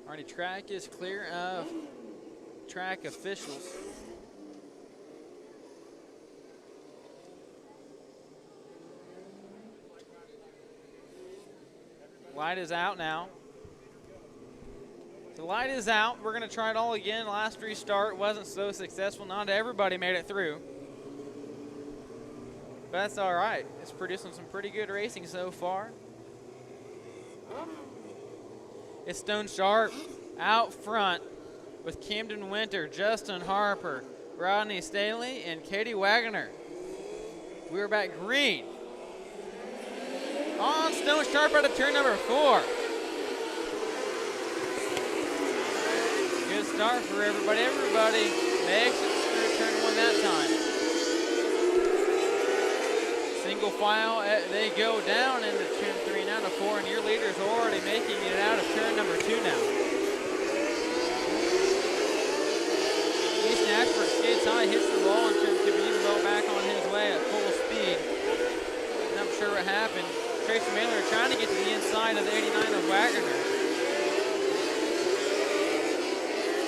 Alrighty, track is clear of track officials. Light is out now. The light is out. We're going to try it all again. Last restart wasn't so successful. Not everybody made it through. But that's all right. It's producing some pretty good racing so far. It's Stone Sharp out front with Camden Winter, Justin Harper, Rodney Staley, and Katie Wagner. We're back green. On Stone Sharp out of turn number 4. Good start for everybody. Everybody makes it through turn 1 that time. Single file, they go down into turn 3 now to 4, and your leader's already making it out of turn number 2 now. Easton Ashford skates high, hits the wall in turn 2, but he's well back on his way at full speed. Not sure what happened. Tracy Mailer trying to get to the inside of the 89 of Wagner.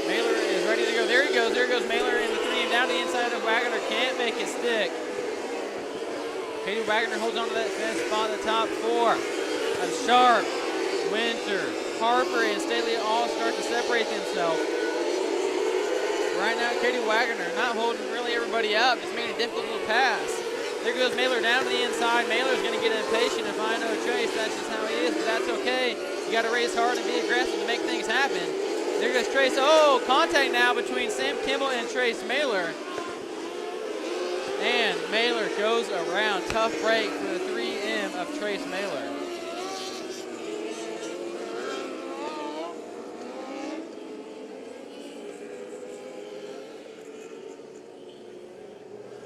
Mailer is ready to go. There he goes. There goes Mailer in the 3 down to the inside of Wagner. Can't make it stick. Katie Wagner holds on to that 5th spot in the top 4. Of Sharp, Winter, Harper, and Staley all start to separate themselves. Right now, Katie Wagner not holding really everybody up, just making it difficult to pass. There goes Mailer down to the inside. Mailer's going to get impatient if I know Trace. That's just how he is, but that's okay. You got to race hard and be aggressive to make things happen. There goes Trace. Oh, contact now between Sam Kimball and Trace Mailer. And Mailer goes around. Tough break for the 3M of Trace Mailer.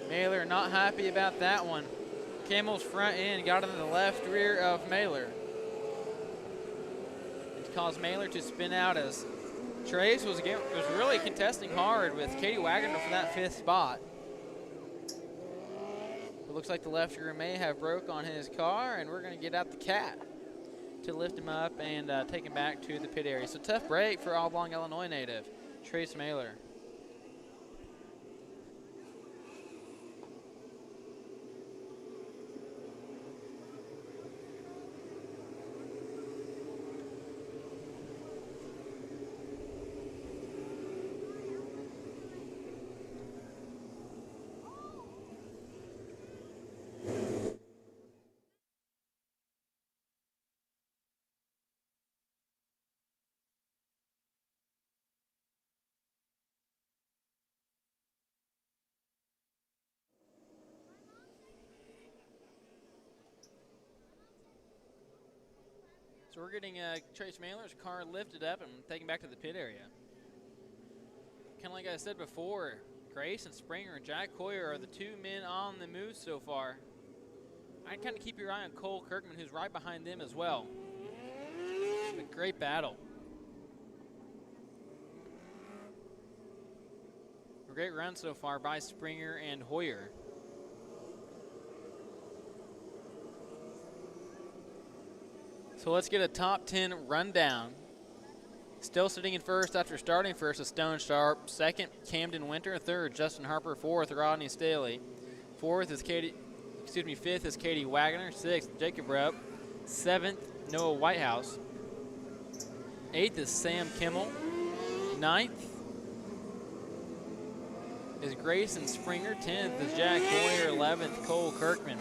Mailer not happy about that one. Kimmel's front end got into the left rear of Mailer. It caused Mailer to spin out as Trace was really contesting hard with Katie Wagner for that 5th spot. It looks like the left rear may have broke on his car, and we're going to get out the cat to lift him up and take him back to the pit area. So tough break for Oblong, Illinois native, Trace Mailer. So we're getting Trace Mailer's car lifted up and taken back to the pit area. Kind of like I said before, Grayson Springer and Jack Hoyer are the two men on the move so far. I'd kind of keep your eye on Cole Kirkman, who's right behind them as well. A great battle. A great run so far by Springer and Hoyer. So let's get a top 10 rundown. Still sitting in first after starting first is Stone Sharp. Second, Camden Winter. Third, Justin Harper. Fourth, Rodney Staley. Fifth is Katie Wagner. Sixth, Jacob Rupp. Seventh, Noah Whitehouse. Eighth is Sam Kimmel. Ninth is Grayson Springer. 10th is Jack Hoyer. 11th, Cole Kirkman.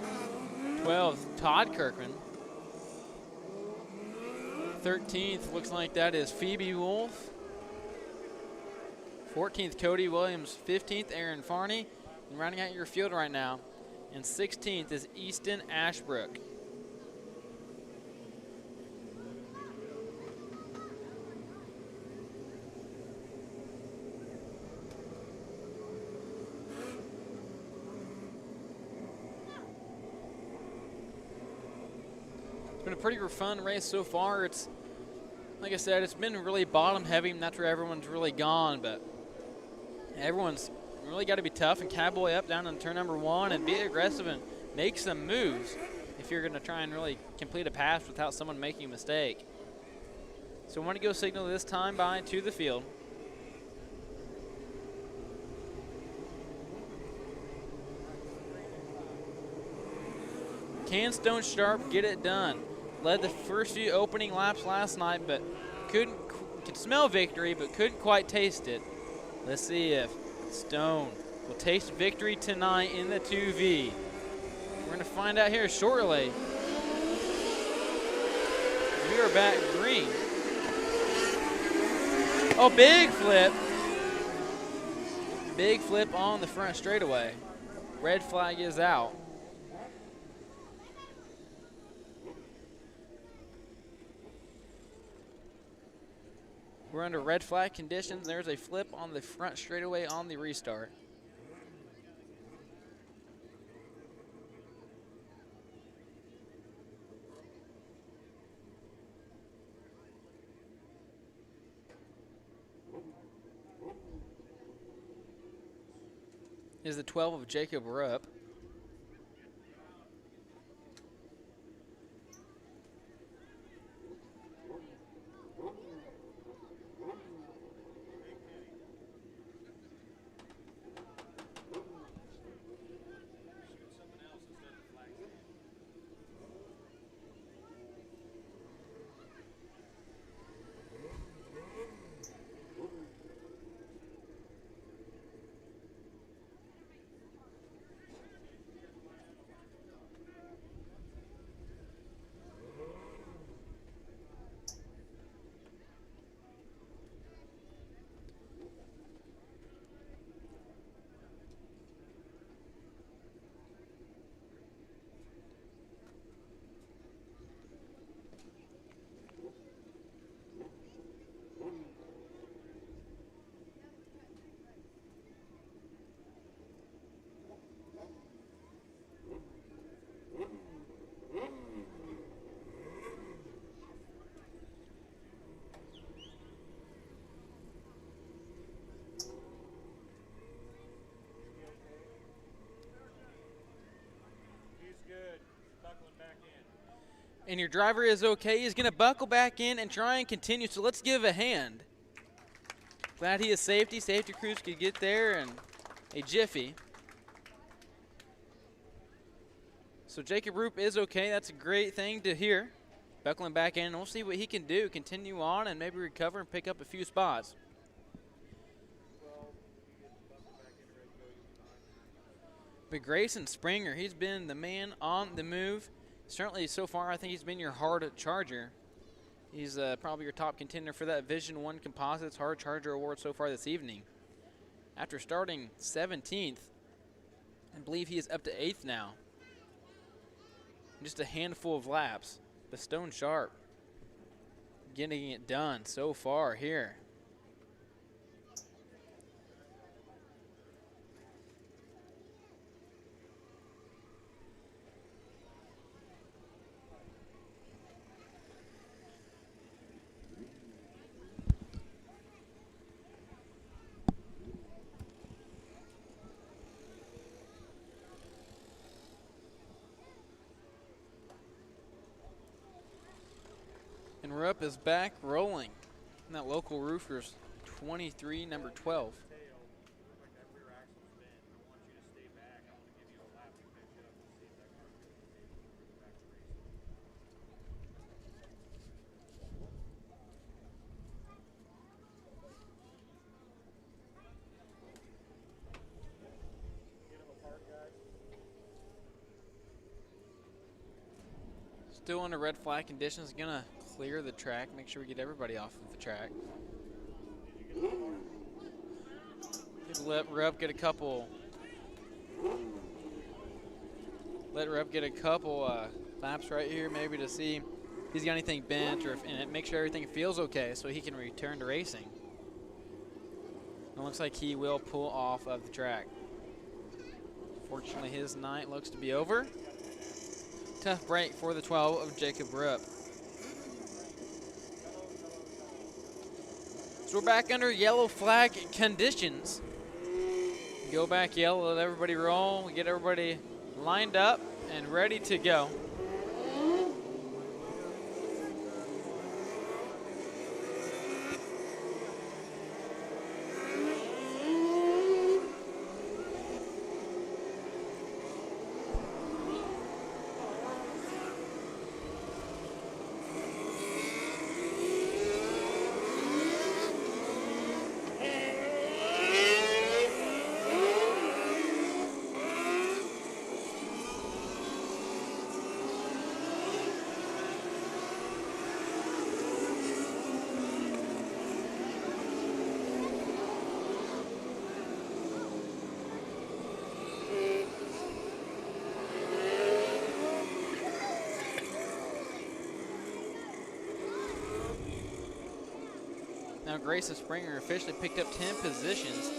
12th, Todd Kirkman. 13th looks like that is Phoebe Wolf. 14th, Cody Williams. 15th, Aaron Farney. And rounding out your field right now. And 16th is Easton Ashbrook. It's been a pretty fun race so far. It's, like I said, it's been really bottom heavy, and that's where everyone's really gone, but everyone's really got to be tough and cowboy up down on turn number 1 and be aggressive and make some moves if you're going to try and really complete a pass without someone making a mistake. So we want to go signal this time by to the field. Can Stone Sharp get it done? Led the first few opening laps last night, but could smell victory, but couldn't quite taste it. Let's see if Stone will taste victory tonight in the 2V. We're going to find out here shortly. We are back green. Oh, big flip. Big flip on the front straightaway. Red flag is out. We're under red flag conditions. There's a flip on the front straightaway on the restart. Is the 12 of Jacob Rupp. And your driver is okay. He's going to buckle back in and try and continue. So let's give a hand. Glad he is safety. Safety crews could get there in a jiffy. So Jacob Roop is okay. That's a great thing to hear. Buckling back in, and we'll see what he can do. Continue on and maybe recover and pick up a few spots. But Grayson Springer, he's been the man on the move. Certainly so far, I think he's been your hard charger. He's probably your top contender for that Vision 1 Composites Hard Charger Award so far this evening. After starting 17th, I believe he is up to 8th now. Just a handful of laps. But Stone Sharp getting it done so far here. And Rupp is back rolling. And that local roofer's 23, number 12. Still under red flag conditions, gonna clear the track, make sure we get everybody off of the track. Let Rupp get a couple. Let Rupp get a couple laps right here, maybe to see if he's got anything bent, or and make sure everything feels okay, so he can return to racing. It looks like he will pull off of the track. Fortunately, his night looks to be over. Tough break for the 12 of Jacob Rupp. So we're back under yellow flag conditions. Go back yellow, let everybody roll. We get everybody lined up and ready to go. Now Grayson Springer officially picked up 10 positions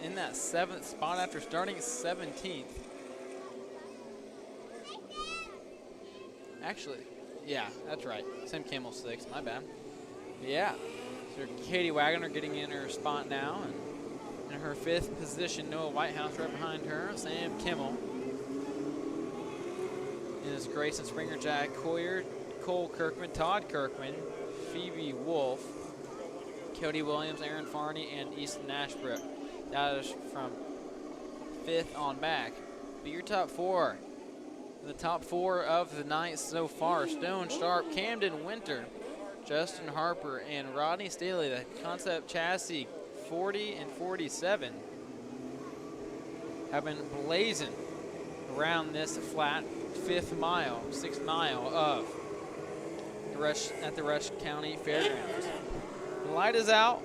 in that 7th spot after starting 17th. Actually, yeah, that's right. Same Camel 6, my bad. Yeah, so Katie Wagner getting in her spot now. And in her 5th position, Noah Whitehouse right behind her, Sam Kimmel. And it's Grayson Springer, Jack Coyer, Cole Kirkman, Todd Kirkman, Phoebe Wolf, Cody Williams, Aaron Farney, and Easton Ashbrook. That is from 5th on back. But your top 4, the top 4 of the night so far: Stone Sharp, Camden Winter, Justin Harper, and Rodney Staley, the Concept Chassis 40 and 47, have been blazing around this flat 5th mile, 6th mile of at the Rush County Fairgrounds. The light is out.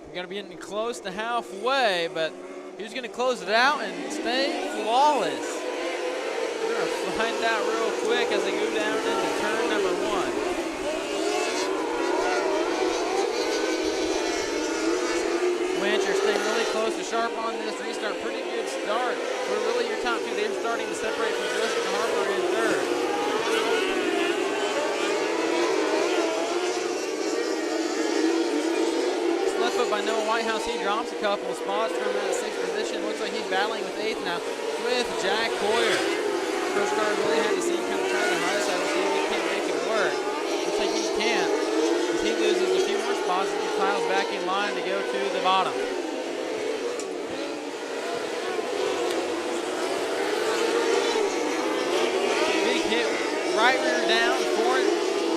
We're going to be getting close to halfway, but who's going to close it out and stay flawless? We're going to find out real quick as they go down into turn number 1. Winter staying really close to Sharp on this restart. Pretty good start. We're really your top 2. They're starting to separate from Justin Harper in 3rd. Slip up by Noah Whitehouse. He drops a couple of spots from that 6th position. Looks like he's battling with 8th now with Jack Coyer. First car really had to see him kind of try the high side. We'll see if he can't make it work. Looks like he can't. If he loses a few more spots, he piles back in line to go to the bottom. Big hit right rear down for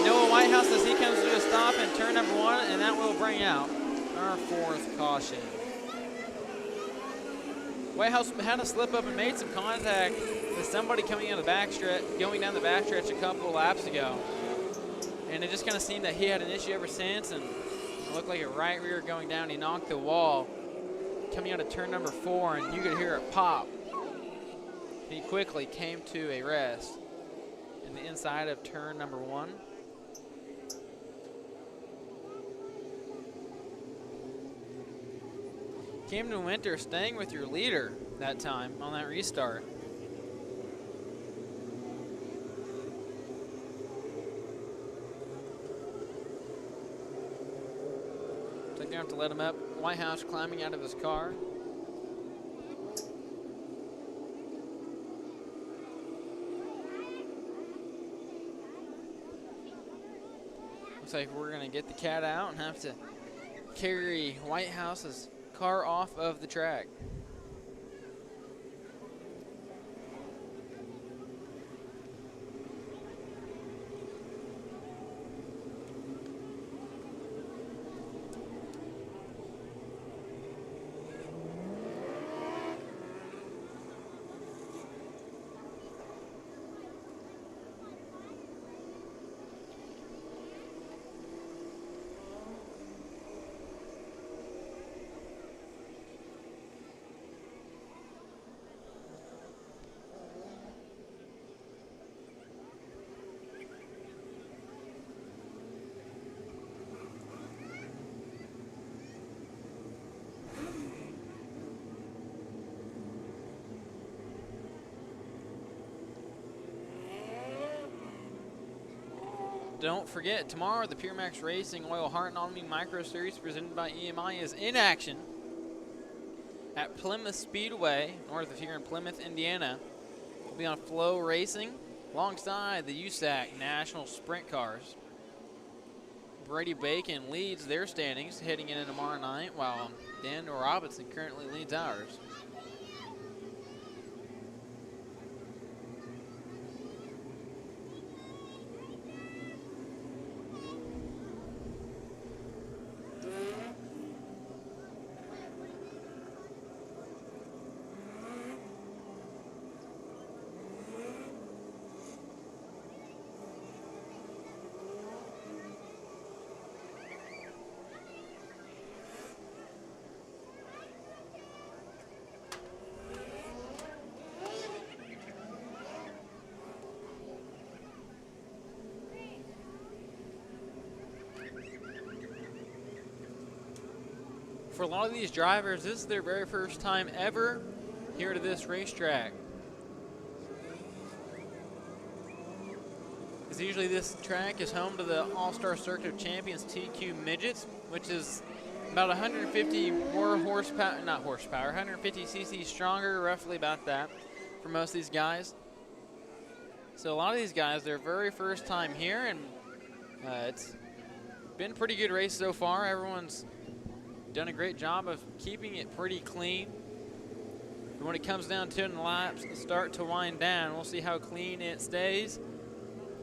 Noah Whitehouse as he comes to a stop in turn number 1, and that will bring out our 4th caution. Whitehouse had a slip up and made some contact with somebody coming down the backstretch a couple of laps ago. And it just kind of seemed that he had an issue ever since, and it looked like a right rear going down. He knocked the wall coming out of turn number 4, and you could hear it pop. He quickly came to a rest in the inside of turn number 1. Camden Winter staying with your leader that time on that restart. So they're going to have to let him up. Whitehouse climbing out of his car. Looks like we're going to get the cat out and have to carry Whitehouse's car off of the track. Don't forget, tomorrow the PureMax Racing Oil Heart and Almy Micro Series presented by EMI is in action at Plymouth Speedway, north of here in Plymouth, Indiana. We'll be on Flow Racing alongside the USAC National Sprint Cars. Brady Bacon leads their standings heading into tomorrow night, while Dan Robinson currently leads ours. For a lot of these drivers, this is their very first time ever here to this racetrack. Because usually this track is home to the All-Star Circuit of Champions TQ Midgets, which is about 150 more horsepower, not horsepower, 150 cc stronger, roughly about that for most of these guys. So a lot of these guys, their very first time here, and it's been a pretty good race so far. Everyone's done a great job of keeping it pretty clean. And when it comes down to the laps start to wind down, we'll see how clean it stays.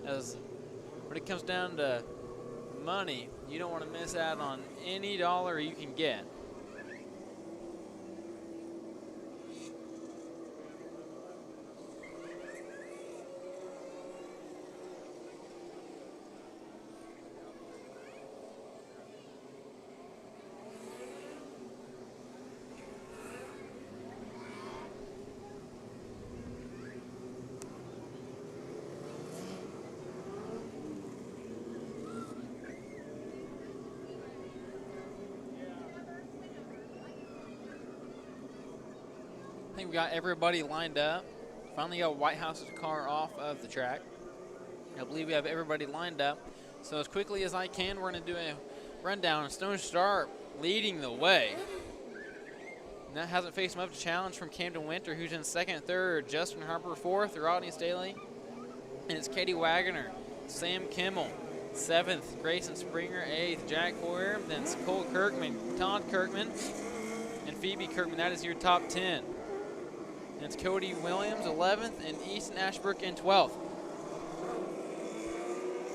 As when it comes down to money, you don't want to miss out on any dollar you can get. I think we got everybody lined up. Finally got Whitehouse's car off of the track. I believe we have everybody lined up. So as quickly as I can, we're going to do a rundown. Stone Star leading the way. And that hasn't faced much challenge from Camden Winter, who's in second and third. Justin Harper fourth, Rodney Staley. And it's Katie Wagner, Sam Kimmel, seventh. Grayson Springer, eighth. Jack Hoyer, then it's Cole Kirkman, Todd Kirkman, and Phoebe Kirkman. That is your top 10. And it's Cody Williams, 11th, and Easton Ashbrook in 12th.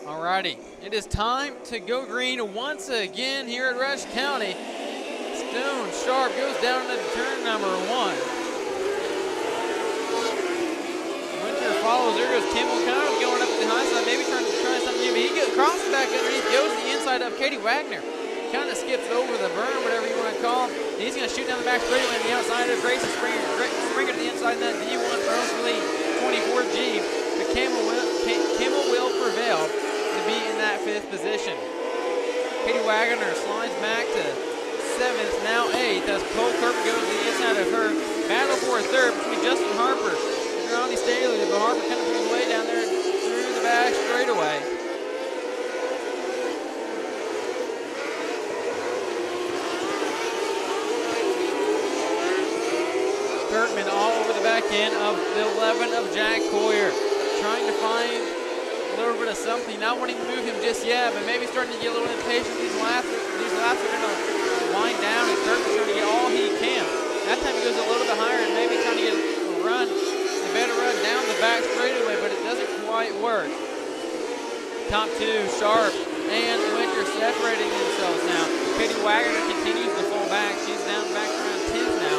Alrighty, it is time to go green once again here at Rush County. Stone Sharp goes down into turn number 1. Winter follows. There goes Kimmel, kind of going up to the high side, maybe trying something new, but he crosses back underneath, goes to the inside of Katie Wagner. Kind of skips over the berm, whatever you want to call it. He's going to shoot down the back straightaway on the outside of Grayson Springer to the inside, and that D1 for home lead. Ford Jeep, but Kimmel will prevail to be in that 5th position. Katie Wagner slides back to 7th, now 8th, as Cole Kirk goes to the inside of her. Battle for a 3rd between Justin Harper and Ronnie Staley, but Harper kind of pulls way down there through the back straightaway. Kirkman all over the back end of the 11 of Jack Coyer, trying to find a little bit of something, not wanting to move him just yet, but maybe starting to get a little impatient. These laps are going to wind down, and Kirkman's trying to get all he can. That time he goes a little bit higher and maybe trying to get a better run down the back straightaway, but it doesn't quite work. Top 2, Sharp and Winter separating themselves now. Katie Wagner continues to fall back. She's down back around 10th now,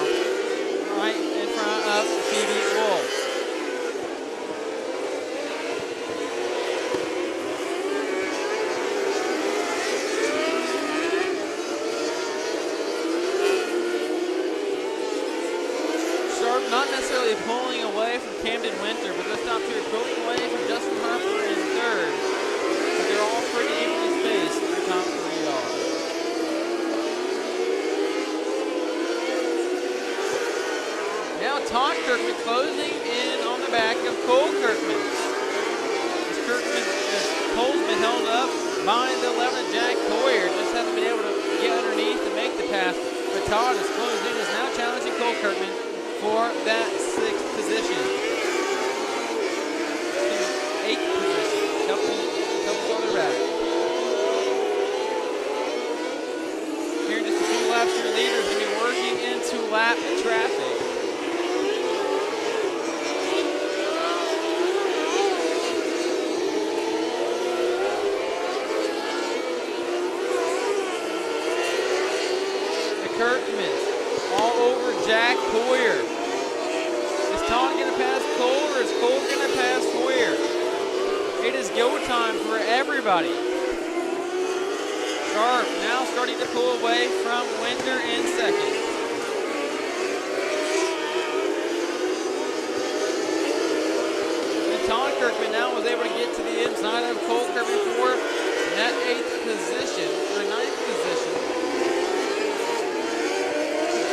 right in front of Phoebe Wolf. Not necessarily pulling away from Camden Winter, but those top 2 are pulling away from Justin Harper in 3rd. But they're all pretty evenly spaced. The top 3 are. Now Todd Kirkman closing in on the back of Cole Kirkman. Cole's been held up by the 11 of Jack Coyer. Just hasn't been able to get underneath to make the pass. But Todd is closing, is now challenging Cole Kirkman for that 6th position. 8th position. Couple further back. Here in just a few laps, your leader is going to be working into lap traffic. The Kirkmans all over Jack Coyer. Is Todd going to pass Cole, or is Cole going to pass Coyer? It is go time for everybody. Sharp now starting to pull away from Winter in 2nd. And Todd Kirkman now was able to get to the inside of Cole Kirkman for that 8th position, or 9th position.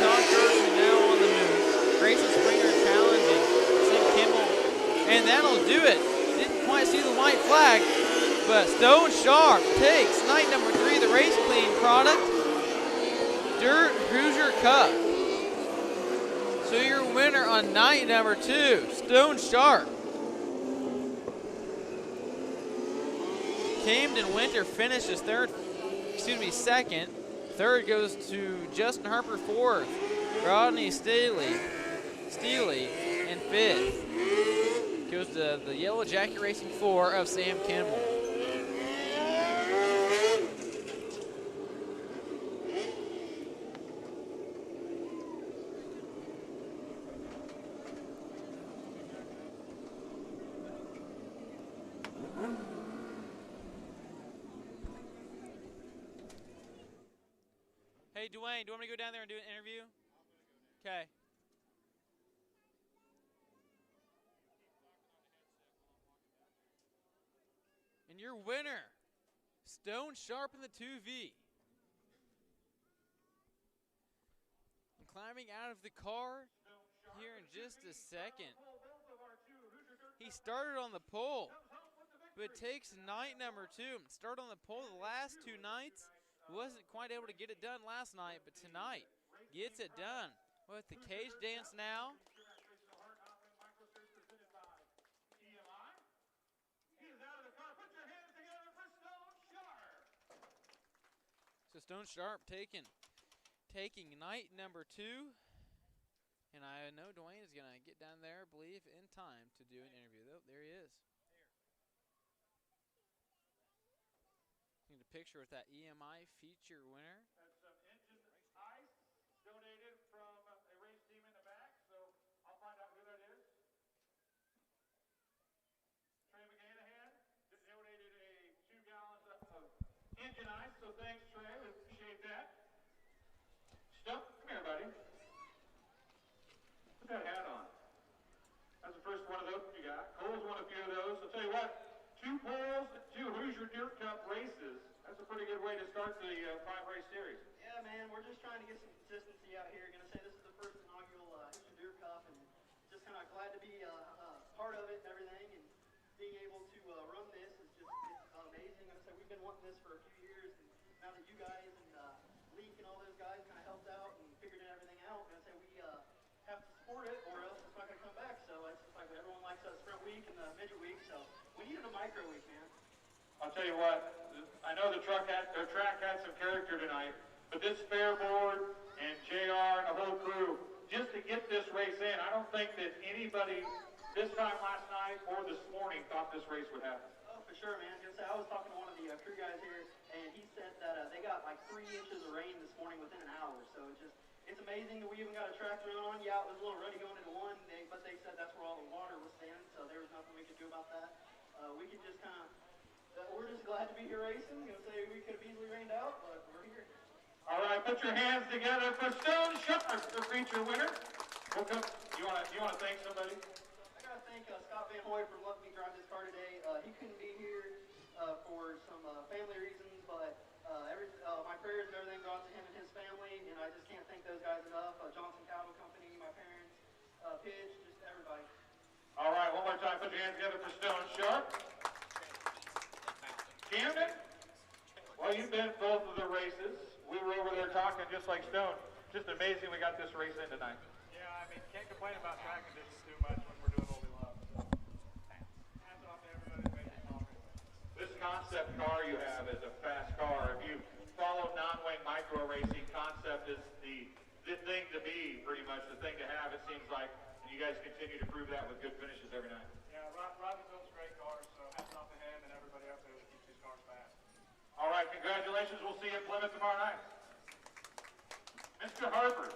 Todd Kirkman now on the move. Grayson Springer challenging Sim Kimmel, and that'll do it. Didn't quite see the white flag, but Stone Sharp takes night number 3, the Race Clean product, Dirt Hoosier Cup. So your winner on night number 2, Stone Sharp. Camden Winter finishes 2nd. 3rd goes to Justin Harper, 4th. Rodney Steely, and 5th goes to the Yellow Jacket Racing 4 of Sam Kimmel. Hey, Dwayne, do you want me to go down there and do an interview? Okay. And your winner, Stone Sharp in the 2V. I'm climbing out of the car here in just a second. He started on the pole, but takes night number 2. Started on the pole the last 2 nights. Wasn't quite able to get it done last night, but tonight gets it done with the cage dance now. So Stone Sharp taking night number 2, and I know Dwayne is going to get down there, I believe, in time to do an interview. Oh, there he is. Need a picture with that EMI feature winner. That's some engine ice donated from a race team in the back, so I'll find out who that is. Trey McGanahan donated 2 gallons of engine ice, so thanks, Trey. We appreciate that. Stuff, come here, buddy. Put that hat on. That's the first one of those you got. Cole pros. I'll tell you what, 2 poles, 2 Hoosier Dirt Cup races. That's a pretty good way to start the 5-race series. Yeah, man, we're just trying to get some consistency out here. Gonna say this is the first inaugural Hoosier Dirt Cup, and just kind of glad to be part of it and everything, and being able to run this is just it's amazing. Gonna say we've been wanting this for a few years, and now that you guys and Leak and all those guys kind of helped out and figured everything out, gonna say we have to support it, or else it's not gonna come back. So it's just like everyone likes that sprint week and the midget week, so we needed a micro week, man. I'll tell you what, I know the track had some character tonight, but this fair board and JR and the whole crew, just to get this race in, I don't think that anybody this time last night or this morning thought this race would happen. Oh, for sure, man. I was talking to one of the crew guys here, and he said that they got like 3 inches of rain this morning within an hour. So it's amazing that we even got a track to run on. Yeah, it was a little ruddy going into one, but they said that's where all the water was standing, so there was nothing we could do about that. We could just kind of, we're just glad to be here racing. I'm gonna say we could have easily rained out, but we're here. All right, put your hands together for Stone Sharp, the feature winner. You wanna thank somebody? I gotta thank Scott Van Hoy for letting me drive this car today. He couldn't be here for some family reasons, but my prayers and everything go out to him and his family, and I just can't thank those guys enough. Johnson Cattle Company, my parents, Pidge, just everybody. All right, one more time, put your hands together for Stone Sharp. Camden, well, you've been both of the races. We were over there talking just like Stone. Just amazing we got this race in tonight. Yeah, I mean, can't complain about track conditions too much when we're doing what we love. Hats off to everybody that made it possible. This concept car you have is a fast car. If you follow non-wing micro racing, concept is the thing to be, pretty much the thing to have, it seems like. And you guys continue to prove that with good finishes every night. Yeah, Robbie builds great cars, so hats off to him and everybody out there that keeps these cars fast. All right, congratulations. We'll see you in Plymouth tomorrow night. Mr. Harper.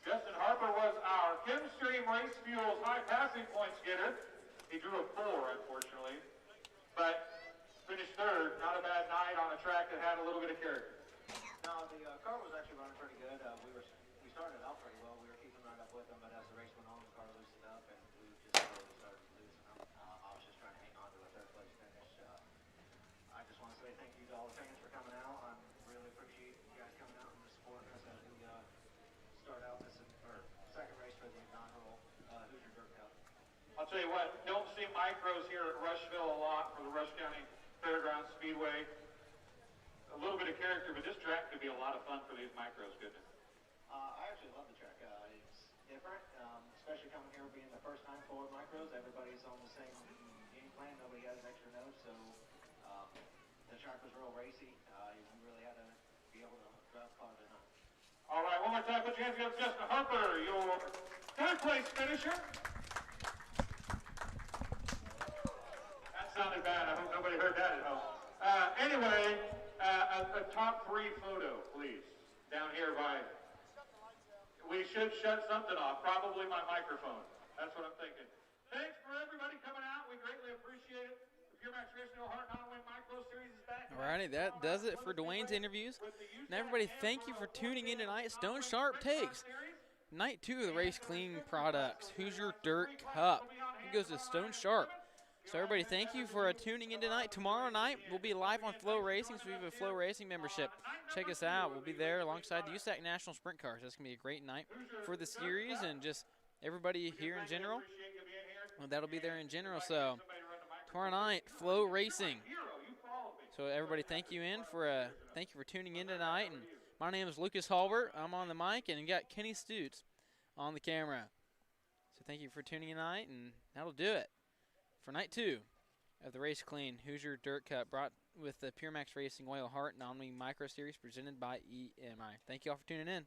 Justin Harper was our Chemstream Race Fuels high passing points getter. He drew a 4, unfortunately, but finished 3rd. Not a bad night on a track that had a little bit of character. No, the car was actually running pretty good. We started out pretty well. We were keeping right up with them, but as the race went on, the car loosened up, and we just slowly started losing them. I was just trying to hang on to a 3rd place finish. I just want to say thank you to all the fans for coming out. I really appreciate you guys coming out and supporting us as we start out this second race for the inaugural Hoosier Dirt Cup. I'll tell you what, don't see micros here at Rushville a lot for the Rush County Fairgrounds Speedway. A little bit of character, but this track could be a lot of fun for these micros, couldn't it? I actually love the track. It's different, especially coming here being the first time for micros. Everybody's on the same game plan. Nobody has extra notes, so the track was real racy. You really had to be able to drive the car tonight. All right, one more time, put your hands together, Justin Harper, your 3rd place finisher. That sounded bad. I hope nobody heard that at home. Anyway, a top 3 photo, please, down here by. We should shut something off, probably my microphone. That's what I'm thinking. Thanks for everybody coming out. We greatly appreciate it. The PureMax Racing HART non-wing micro series is back. Alrighty, that does it for Dwayne's interviews. And everybody, thank you for tuning in tonight. Stone Sharp takes night 2 of the Race Clean Products Hoosier Dirt Cup. It goes to Stone Sharp. So everybody, thank you for tuning in tonight. Tomorrow night, we'll be live on Flow Racing, so we have a Flow Racing membership. Check us out. We'll be there alongside the USAC National Sprint Cars. That's going to be a great night for the series and just everybody here in general. Well, that'll be there in general. So tomorrow night, Flow Racing. So everybody, thank you for tuning in tonight. And my name is Lucas Halbert. I'm on the mic, and you got Kenny Stutes on the camera. So thank you for tuning in tonight, and that'll do it for night 2 of the Race Clean Hoosier Dirt Cup, brought with the PureMax Racing Oil HART non-wing micro series presented by EMI. Thank you all for tuning in.